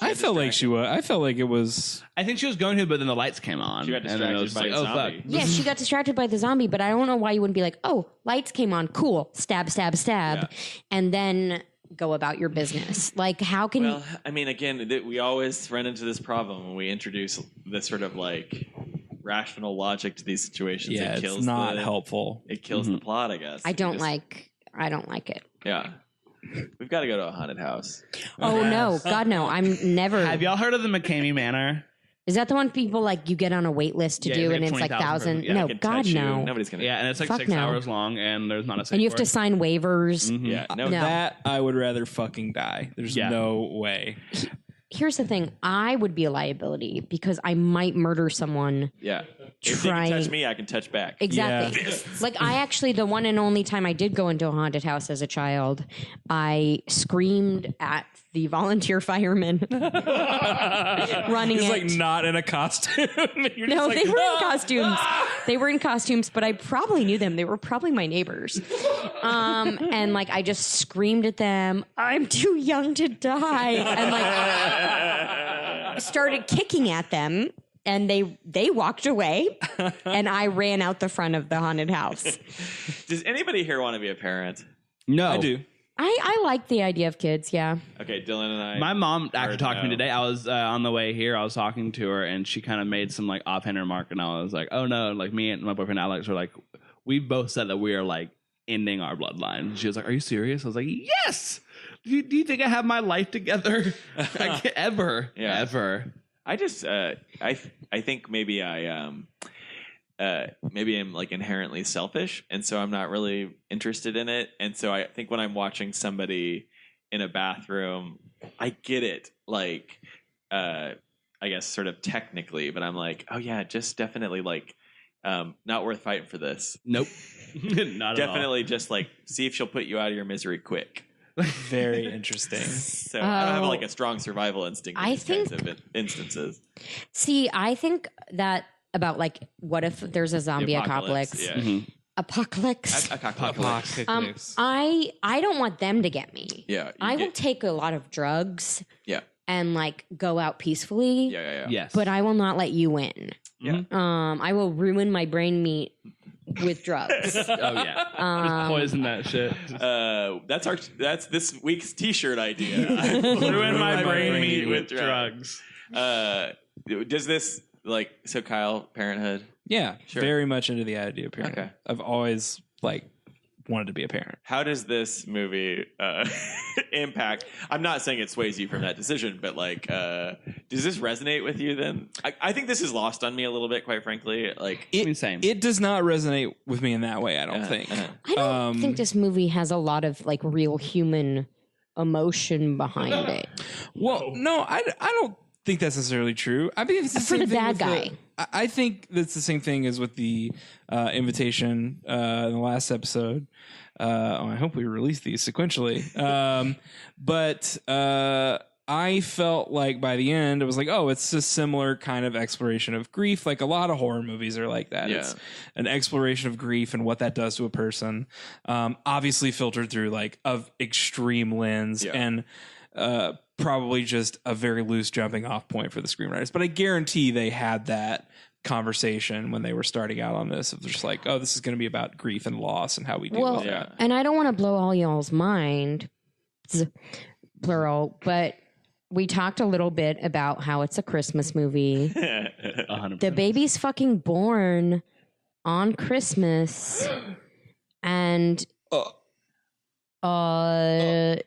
I felt like she was. I felt like it was. I think she was going to, but then the lights came on. She got and then it distracted was by like, a oh zombie. fuck. Yeah, she got distracted by the zombie, but I don't know why you wouldn't be like, "Oh, lights came on, cool, stab, stab, stab," Yeah. and then go about your business. Like, how can Well, I mean, again, we always run into this problem when we introduce this sort of like rational logic to these situations. Yeah, it kills it's not the, helpful. It kills the plot, I guess. I don't Just- I don't like it. Yeah, we've got to go to a haunted house. Oh no, God no! I'm never. Have y'all heard of the McCamey Manor? Is that the one people like you get on a wait list to Yeah, do, it's like and it's like 20,000 thousand? yeah, No, Can God touch you. no. Nobody's gonna. Yeah, and it's like Fuck 6 no. hours long, and there's not a safe And you have to word. sign waivers. Yeah, no. No. That I would rather fucking die. There's Yeah. no way. here's the thing. I would be a liability because I might murder someone. Yeah. If they can touch me, I can touch back. Exactly. Yeah. Like I actually, the one and only time I did go into a haunted house as a child, I screamed at the volunteer firemen running He's it. like not in a costume. You're No, just like, they were in "Ah!" costumes. They were in costumes, but I probably knew them. They were probably my neighbors. And like I just screamed at them, "I'm too young to die," and like started kicking at them. And they walked away, and I ran out the front of the haunted house. Does anybody here want to be a parent? No, I do. I like the idea of kids, yeah. Okay, Dylan and I. My mom actually talked to me no. today. I was on the way here. I was talking to her, and she kind of made some like offhand remark, and I was like, "Oh no!" Like me and my boyfriend Alex were like, we both said that we are like ending our bloodline. She was like, "Are you serious?" I was like, "Yes." Do you think I have my life together? Ever? Yeah. Ever? I just I think maybe maybe I'm like inherently selfish, and so I'm not really interested in it. And so I think when I'm watching somebody in a bathroom, I get it. Like I guess sort of technically, but I'm like, oh yeah, just definitely like not worth fighting for this. Nope. Not at all. Definitely just like see if she'll put you out of your misery quick. Very interesting. So I don't have like a strong survival instinct in I these kinds think- of instances. See, I think that about like, what if there's a zombie apocalypse? Yeah. Mhm. Apocalypse. Apocalypse. I don't want them to get me. Yeah. I will take a lot of drugs Yeah. and like go out peacefully. Yeah. Yes. But I will not let you win. Yeah. I will ruin my brain meat with drugs. Oh yeah. Just poison that shit. That's this week's T-shirt idea. Ruin my brain meat meat with drugs. Does this like so? Kyle, parenthood. Yeah, Sure. very much into the idea of parent. Okay. I've always like wanted to be a parent. How does this movie impact? I'm not saying it sways you from that decision, but like, does this resonate with you? Then I think this is lost on me a little bit, quite frankly. Like, Same. It does not resonate with me in that way, I don't think. I don't think this movie has a lot of like real human emotion behind it. Well, no, I don't think that's necessarily true. I mean, it's the For same the thing bad with guy. I think that's the same thing as with the invitation in the last episode. I hope we release these sequentially. But I felt like by the end, it was like, oh, it's a similar kind of exploration of grief. Like a lot of horror movies are like that. Yeah. It's an exploration of grief and what that does to a person. Obviously filtered through like of extreme lens and probably just a very loose jumping off point for the screenwriters. But I guarantee they had that conversation when they were starting out on this of just like, oh, this is going to be about grief and loss and how we deal with that. And I don't want to blow all y'all's mind, plural, but we talked a little bit about how it's a Christmas movie. 100%. The baby's fucking born on Christmas, and the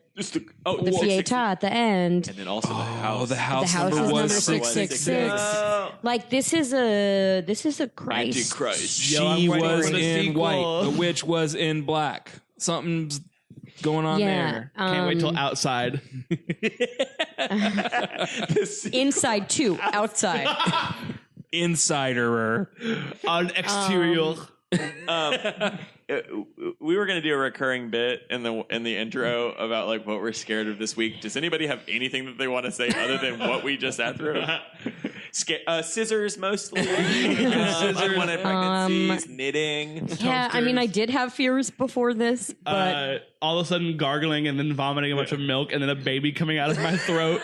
theater at the end. and then also the house. The house, The house number is was number 666. Like this is a Christ. Antichrist. She I'm waiting was for the in sequel. white. The witch was in black. Something's going on Yeah. there. Can't wait till outside. Inside too, outside. Insiderer. On exterior. We were going to do a recurring bit in the intro about like what we're scared of this week. Does anybody have anything that they want to say other than what we just sat through? Scissors mostly. Unwanted pregnancies, knitting. Yeah, I mean, I did have fears before this, but All of a sudden gargling and then vomiting a bunch of milk and then a baby coming out of my throat.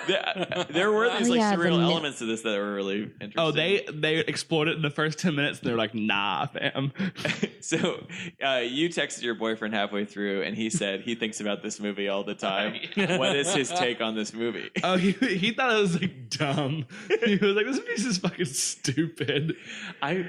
There were these like yeah, surreal the elements to this that were really interesting. Oh, they explored it in the first 10 minutes and they're like, nah, fam. So you texted your boyfriend halfway through, and he said he thinks about this movie all the time. What is his take on this movie? Oh, he thought it was like dumb. He was like, this piece is fucking stupid. I'm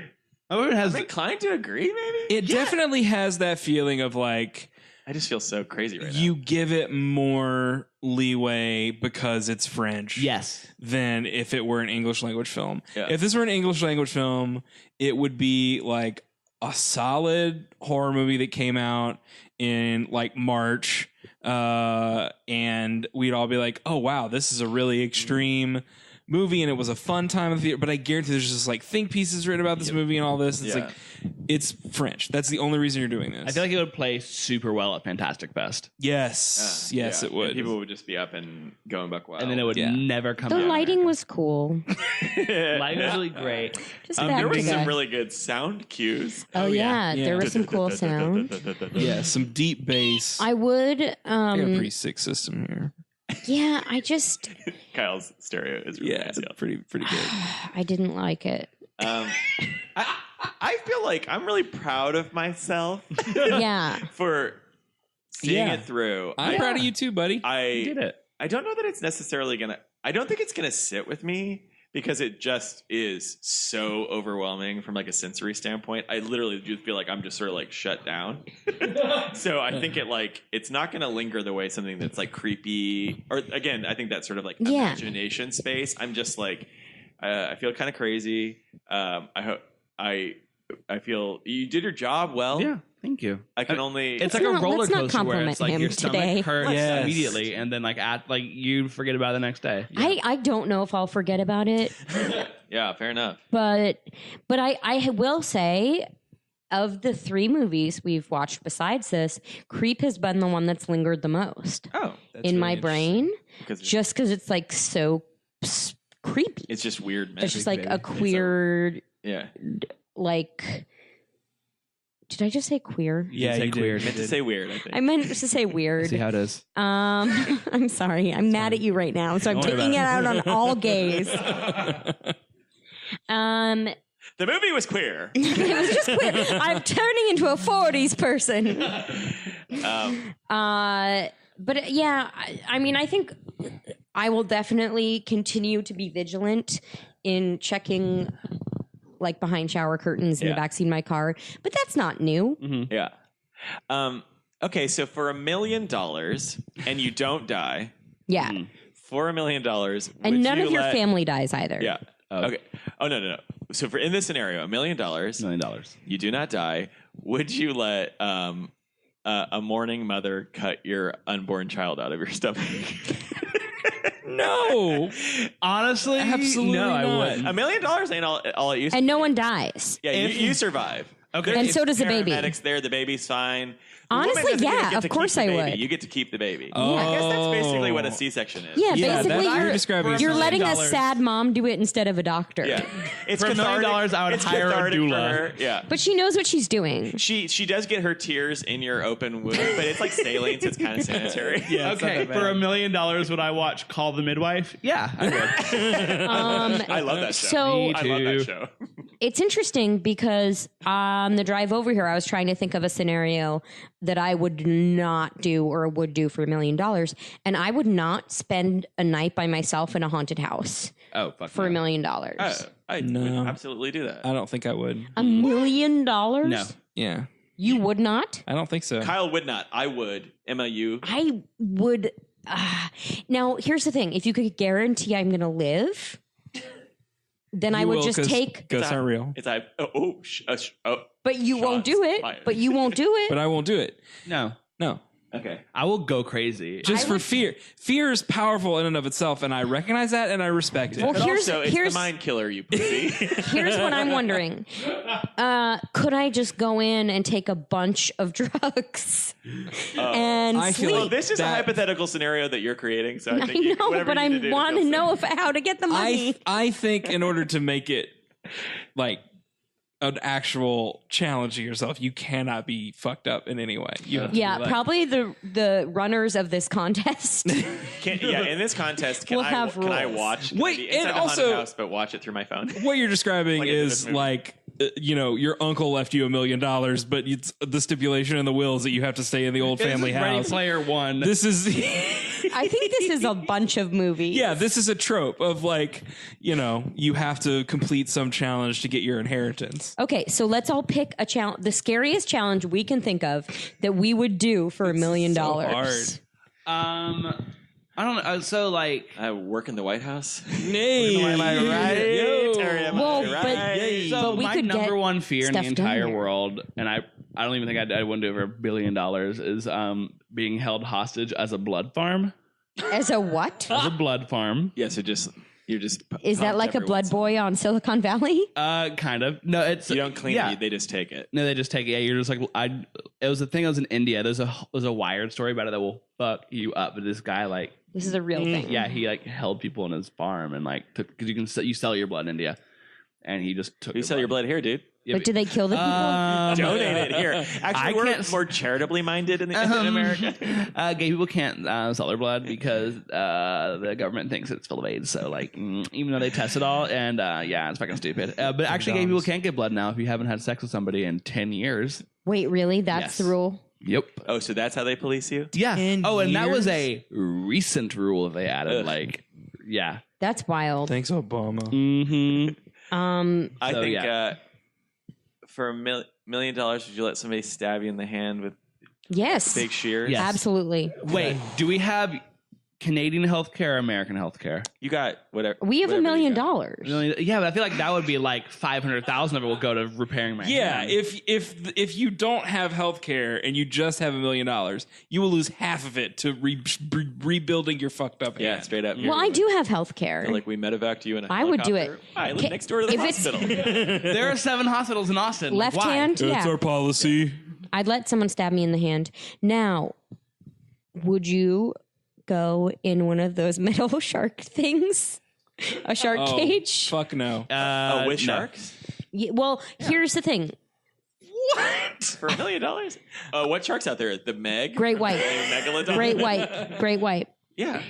My boyfriend has inclined to agree, maybe? It definitely has that feeling of like I just feel so crazy right you give it more leeway because it's French. yes. Than if it were an English language film. Yeah. If this were an English language film, it would be like a solid horror movie that came out in like March and we'd all be like, "Oh wow, this is a really extreme movie," and it was a fun time of the year. But I guarantee there's just like think pieces written about this movie and all this. It's like it's French. That's the only reason you're doing this. I feel like it would play super well at Fantastic Fest. Yes, it would. And people would just be up and going buck wild. And then it would never come The out. lighting was cool. Lighting was really great. Just there were that some guy. really good sound cues. Oh yeah, Yeah. there was some cool sound. Yeah, some deep bass. I would. I got a pretty sick system here. Yeah, I just. Kyle's stereo is really nice. pretty good. I didn't like it. I feel like I'm really proud of myself Yeah. for seeing it through. I'm proud of you too, buddy. I did it. I don't know that it's necessarily gonna. I don't think it's gonna sit with me because it just is so overwhelming from like a sensory standpoint. I literally do feel like I'm just sort of like shut down. So I think it's not gonna linger the way something that's like creepy or again I think that's sort of like imagination space. I'm just like I feel kind of crazy. I feel you did your job well. Yeah, thank you. I can only. It's like a roller let's not coaster where it's compliment like him your stomach today. hurts Yes. immediately, and then like you forget about it the next day. I don't know if I'll forget about it, Yeah, fair enough. but I will say, of the 3 movies we've watched besides this, Creep has been the one that's lingered the most Oh, in my brain, because just because it's like so creepy. it's just weird. It's just like baby. a queer, Yeah. like. Did I just say queer? Yeah, say you queer. did. Meant to say weird, I think. I meant to say weird. See how it is. I'm sorry. I'm mad at you right now, so I'm Don't worry taking it about out on all gays. The movie was queer. It was just queer. I'm turning into a 40s person. But yeah, I mean, I think I will definitely continue to be vigilant in checking like behind shower curtains in the backseat of my car. But that's not new. Yeah. Okay, so for $1 million and you don't die, Yeah. for $1 million, And none of your family dies either. Yeah. Okay. Oh no. So for in this scenario, $1 million, $1 million. you do not die. Would you let a mourning mother cut your unborn child out of your stomach? No. Honestly, Absolutely no, not. I wouldn't. $1 million ain't all it used to And no one dies. Yeah, you survive. Okay. And so does the baby. Paramedics there, the baby's fine. The Honestly, woman doesn't even yeah, get of to course keep the I baby. would. You get to keep the baby. Oh. I guess that's basically what a C-section is. Yeah, Yeah, basically you're describing you're $1 letting a million. sad mom do it instead of a doctor. Yeah. It's For $1 million, cathartic. I would It's hire a cathartic for doula. her. Yeah. But she knows what she's doing. She does get her tears in your open wound, but it's like saline, so it's kind of sanitary. Yeah, it's not Okay, that for bad. $1 million, would I watch Call the Midwife? Yeah, I would. I love that show. So Me I love too. that show. it's interesting because on the drive over here, I was trying to think of a scenario that I would not do or would do for $1 million. And I would not spend a night by myself in a haunted house Oh, fuck for $1 million. I No. would absolutely do that. I don't think I would. $1 million? No. Yeah. You would not? I don't think so. Kyle would not. I would. Emma, you. I would. Now, here's the thing. If you could guarantee I'm going to live, then I You would will, just 'cause take. ghosts aren't real. It's I. But you won't do it. fired. But you won't do it. But I won't do it. No. No. Okay. I will go crazy. Just for fear. Fear is powerful in and of itself, and I recognize that and I respect it. Well, But here's also, it's here's the mind killer, you pussy. here's what I'm wondering. Could I just go in and take a bunch of drugs and I feel sleep? Well, this is a That- hypothetical scenario that you're creating, so I I think you, know, whatever but you I need to do want to feel know safe. how to get the money. I think in order to make it like an actual challenge to yourself, you cannot be fucked up in any way. You have to Yeah, be like, probably the runners of this contest. In this contest, can We'll have can I rules. watch? Can I Wait, be inside and the haunted also- house, but watch it through my phone. What you're describing Like in this is movie. like, your uncle left you $1 million, but it's the stipulation in the will is that you have to stay in the old family This is Ready house. Player One. This is, I think this is a bunch of movies. yeah, this is a trope of like, you have to complete some challenge to get your inheritance. Okay, so let's all pick a challenge, the scariest challenge we can think of that we would do for $1 million. so hard. I don't know. So like, I work in the White House. Nay, Am I right? Yo. Terry, am I Well, right? but so we my could number get one fear in the stuff done entire there. world, and I I don't even think I wouldn't do over $1 billion is being held hostage as a blood farm. As a what? As a blood farm. Yeah, so you're just. Is that like a blood boy on Silicon Valley? Kind of. No, it's You don't clean it; they just take it. No, they just take it. Yeah, you're just like It was a thing. I was in India. There's a Wired story about it that will fuck you up. But this guy This is a real thing. yeah, he held people in his farm and because you sell your blood in India, and he just took. You sell your blood here, dude. Yeah, But do they kill the people? Donate it here. Actually, we're more charitably minded in America. Gay people can't sell their blood because the government thinks it's full of AIDS. So, even though they test it all, and it's fucking stupid. But actually, gay people can't get blood now if you haven't had sex with somebody in 10 years. Wait, really? That's Yes. the rule? Yep. Oh, so that's how they police you? Yeah. 10 and that was years? a recent rule that they added. Yeah. That's wild. Thanks, Obama. Mm-hmm. I So, think yeah. for $1 million, would you let somebody stab you in the hand with Yes. big shears? Yes. Absolutely. Wait, do we have Canadian healthcare or American healthcare? You got whatever. We have $1 whatever you million. got. Yeah, but I feel like that would be like 500,000 of it will go to repairing my Yeah, hand. if you don't have health care and you just have $1 million, you will lose half of it to rebuilding your fucked up Yeah, hand. straight up. Well, I do have health care. Like we medevaced you in a I would do it. helicopter. I live next door to the If it's- hospital. There are 7 hospitals in Austin. Left Why? hand? That's Yeah. our policy. I'd let someone stab me in the hand. Now, would go in one of those metal shark things? A shark cage? Fuck no. With no. sharks? Yeah, well, here's the thing. What? For $1 million? What sharks out there? The Meg? Great white. Megalodon? Great white. Yeah.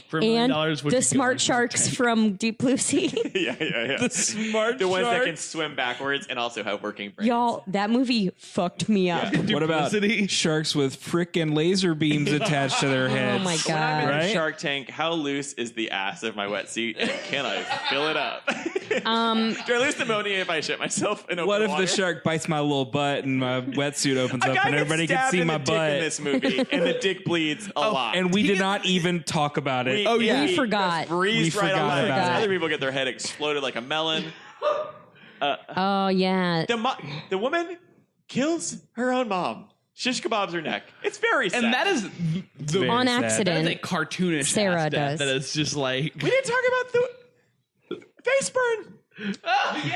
For $1 million, And would you the go smart into sharks from Deep Blue Sea. Yeah. The smart The ones that can sharks. swim backwards and also have working brains. Y'all, that movie fucked me up. What about Duplicity? sharks with frickin' laser beams attached to their heads? Oh my When I'm in god. the Right? Shark Tank, how loose is the ass of my wetsuit? And can I fill it up? Do I lose pneumonia if I shit myself in open What if water? the shark bites my little butt and my wetsuit opens A up guy and gets everybody can stabbed see in my the dick in butt? this movie, and the dick bleeds a lot. And we did not even talk about it. We forgot. Breezed We right forgot on about by. it. Other people get their head exploded like a melon. Oh yeah. The woman kills her own mom. Shish kebabs her neck. It's very sad. And that is Very On sad. that is a accident. cartoonish Sarah ass death does. that is just like we didn't talk about the face burn.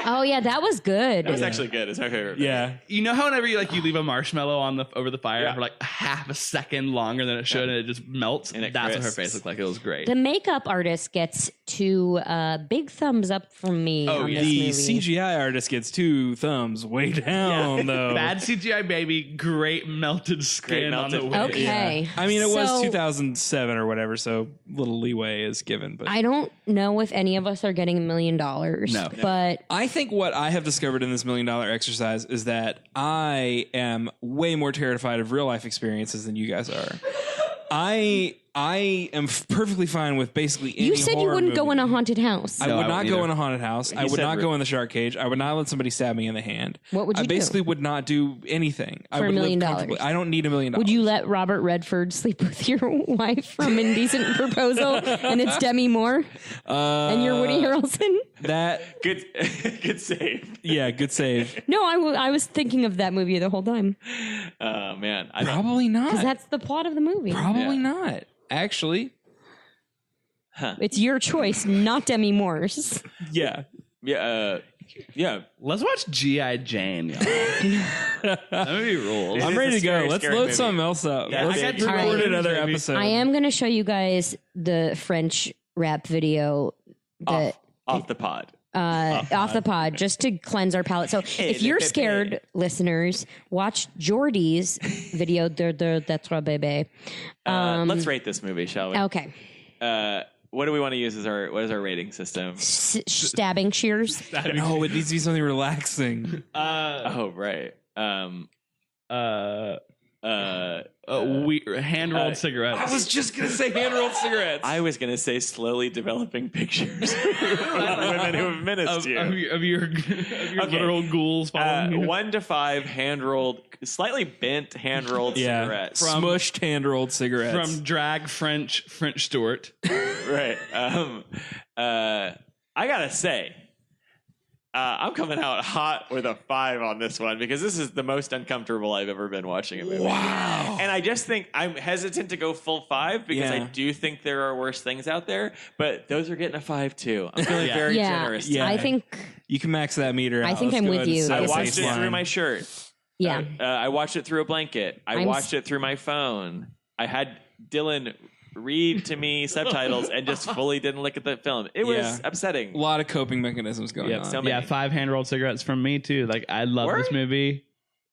Oh yeah, that was good. That was actually good. It's my favorite. Yeah. you know how whenever you leave a marshmallow on over the fire Yeah. for like half a second longer than it should and it just melts. And it That's what her crisps. face looked like. It was great. The makeup artist gets 2 big thumbs up from me on this The movie. CGI artist gets 2 thumbs way down, though. Bad CGI baby, great melted skin on the melted- wig. Okay. I mean, it was So, 2007 or whatever, so little leeway is given. But I don't know if any of us are getting $1 million. No. But I think what I have discovered in this $1 million exercise is that I am way more terrified of real life experiences than you guys are. I am perfectly fine with basically any you said you horror wouldn't go movie. in a haunted house. I No, would I not wouldn't go either. in a haunted house. I would said not re- go in the shark cage. I would not let somebody stab me in the hand. What would you I do? basically would not do anything. I For $1 would live million? comfortably. I don't need $1 million. Would you let Robert Redford sleep with your wife from Indecent Proposal and it's Demi Moore and you're Woody Harrelson? That? Good, good save. Yeah, good save. No, I was thinking of that movie the whole time Oh man, I don't. Probably because not. that's the plot of the movie. Probably Yeah. not. Actually, It's your choice, not Demi Moore's. yeah. Yeah, yeah. Let's watch G.I. Jane, y'all. That movie rules. I'm is ready a to go. scary, Let's scary load movie. something else up. Yeah, Let's I got record two another maybe. episode. I am going to show you guys the French rap video that Off the pod. off the pod just to cleanse our palate. So if you're scared, listeners, watch Jordy's video. That's what baby. Let's rate this movie, shall we? Okay, What do we want to use as what is our rating system? stabbing shears. No, it needs to be something relaxing. Oh right. Hand rolled cigarettes. I was just gonna say hand rolled cigarettes. I was gonna say slowly developing pictures of women who have menaced you. of your literal ghouls following you. 1 to 5 hand rolled, slightly bent hand rolled yeah, cigarettes. smushed hand rolled cigarettes. From drag French Stewart. Right. I gotta say, I'm coming out hot with a 5 on this one because this is the most uncomfortable I've ever been watching a movie. Wow. And I just think I'm hesitant to go full 5 because I do think there are worse things out there, but those are getting a 5 too. I'm feeling very generous. Yeah. I think You can max that meter out. I think Let's I'm go with ahead and you. set I a watched it baseline. through my shirt. yeah. I watched it through a blanket. I watched it through my phone. I had Dylan read to me subtitles and just fully didn't look at the film. It was upsetting. A lot of coping mechanisms going on. so many. Yeah, 5 hand-rolled cigarettes from me too. Like, I love this Word? movie.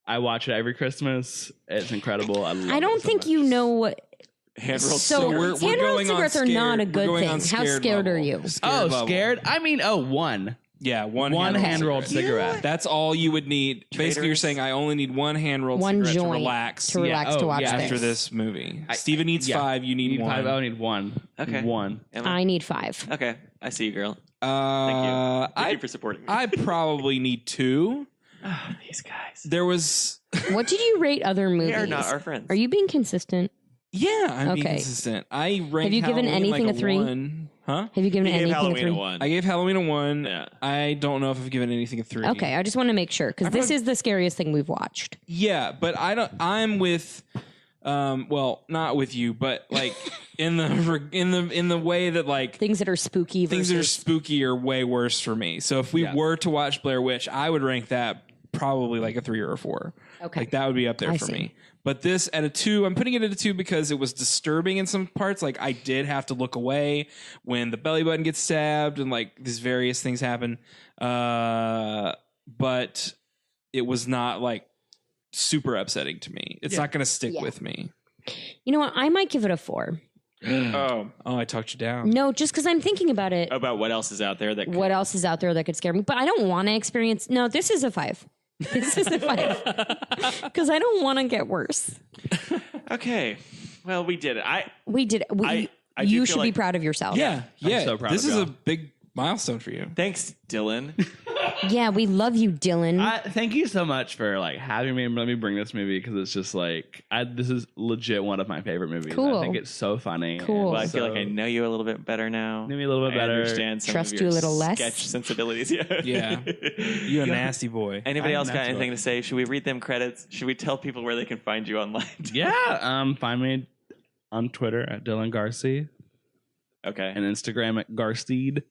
I watch it every Christmas. It's incredible. I don't think you know what. Hand-rolled So cigarettes. we're hand-rolled going on cigarettes are not a scared- good we're going thing. on How scared scared are level. you? Scared level. Scared? I mean, one. Yeah, one Hand-rolled hand-rolled cigarette. That's all you would need. Basically, you're saying I only need one hand-rolled One cigarette joint to relax. to relax to Oh, watch yeah, After this. this movie. Steven needs 5, you need 1. 5. I need 1. Okay. 1. I need 5. Okay, I see you, girl. Thank Thank you for supporting me. I probably need 2. These guys. There was... What did you rate other movies? They are not our friends. Are you being consistent? Yeah, I'm being Okay. consistent. I ranked you given Halloween anything like a 3? 1. Huh? Have you given You gave anything Halloween a 3? a 1. I gave Halloween a 1. Yeah. I don't know if I've given anything a 3. Okay, I just want to make sure because this is the scariest thing we've watched. Yeah, but I'm with well, not with you, but like in the way that like Things that are spooky. things that are versus- spooky are way worse for me. So if we were to watch Blair Witch, I would rank that probably like a 3 or a 4. Okay. Like that would be up there I for see. me. But this at a 2, I'm putting it at a 2 because it was disturbing in some parts. Like I did have to look away when the belly button gets stabbed and like these various things happen. But it was not like super upsetting to me. It's not going to stick with me. You know what? I might give it a 4. Oh, I talked you down. No, just because I'm thinking about it. about what else is out there that could, What else is out there that could scare me? But I don't want to experience. No, this is a 5. This is a 5 because I don't want to get worse. Okay. Well, we did it. We did. I do You feel should be like- proud of yourself. Yeah. so proud This of is y'all. a big milestone for you. Thanks, Dylan. Yeah, we love you, Dylan. Thank you so much for like having me and let me bring this movie because it's just like this is legit one of my favorite movies. Cool. I think it's so funny. Cool. Well, I feel like I know you a little bit better now. Know me a little bit I better. understand some Trust of your you a little less. sketch sensibilities. Yeah. Yeah. You a nasty boy. Anybody I'm else got nasty anything boy. to say? Should we read them credits? Should we tell people where they can find you online? Yeah. Find me on Twitter at Dylan Garsee Okay. and Instagram at Garsteed.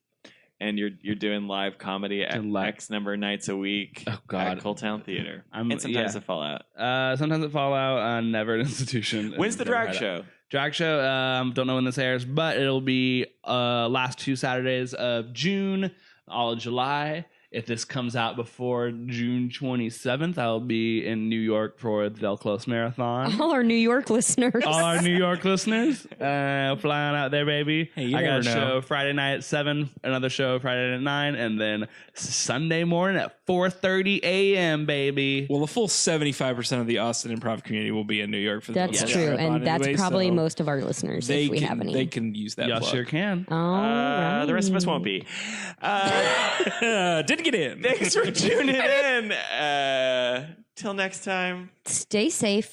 And you're doing live comedy at Doing live- X number of nights a week Oh, God. at Coaltown Theater. I'm- and sometimes yeah. at Fallout. Sometimes at Fallout, never at Institution. When's the Never drag had it. show? Drag show, don't know when this airs, but it'll be last 2 Saturdays of June, all of July. If this comes out before June 27th, I'll be in New York for the Del Close Marathon. All our New York listeners. All our New York listeners, flying out there, baby. Hey, you I got a never know. show Friday night at 7, another show Friday night at 9, and then Sunday morning at 4:30 a.m., baby. Well, the full 75% of the Austin improv community will be in New York for the That's Del Close true, Marathon and that's anyway, probably so most of our listeners they if we can, have any. They can use that Y'all plug. sure can. The rest of us won't be. Didn't get in. Thanks for tuning in. Till next time. Stay safe.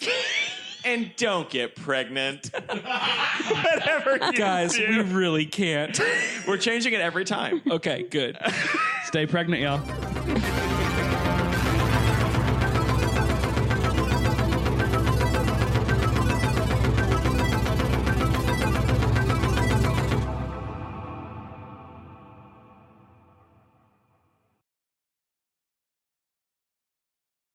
And don't get pregnant. Whatever you Guys, do. we really can't. We're changing it every time. Okay, good. Stay pregnant, y'all.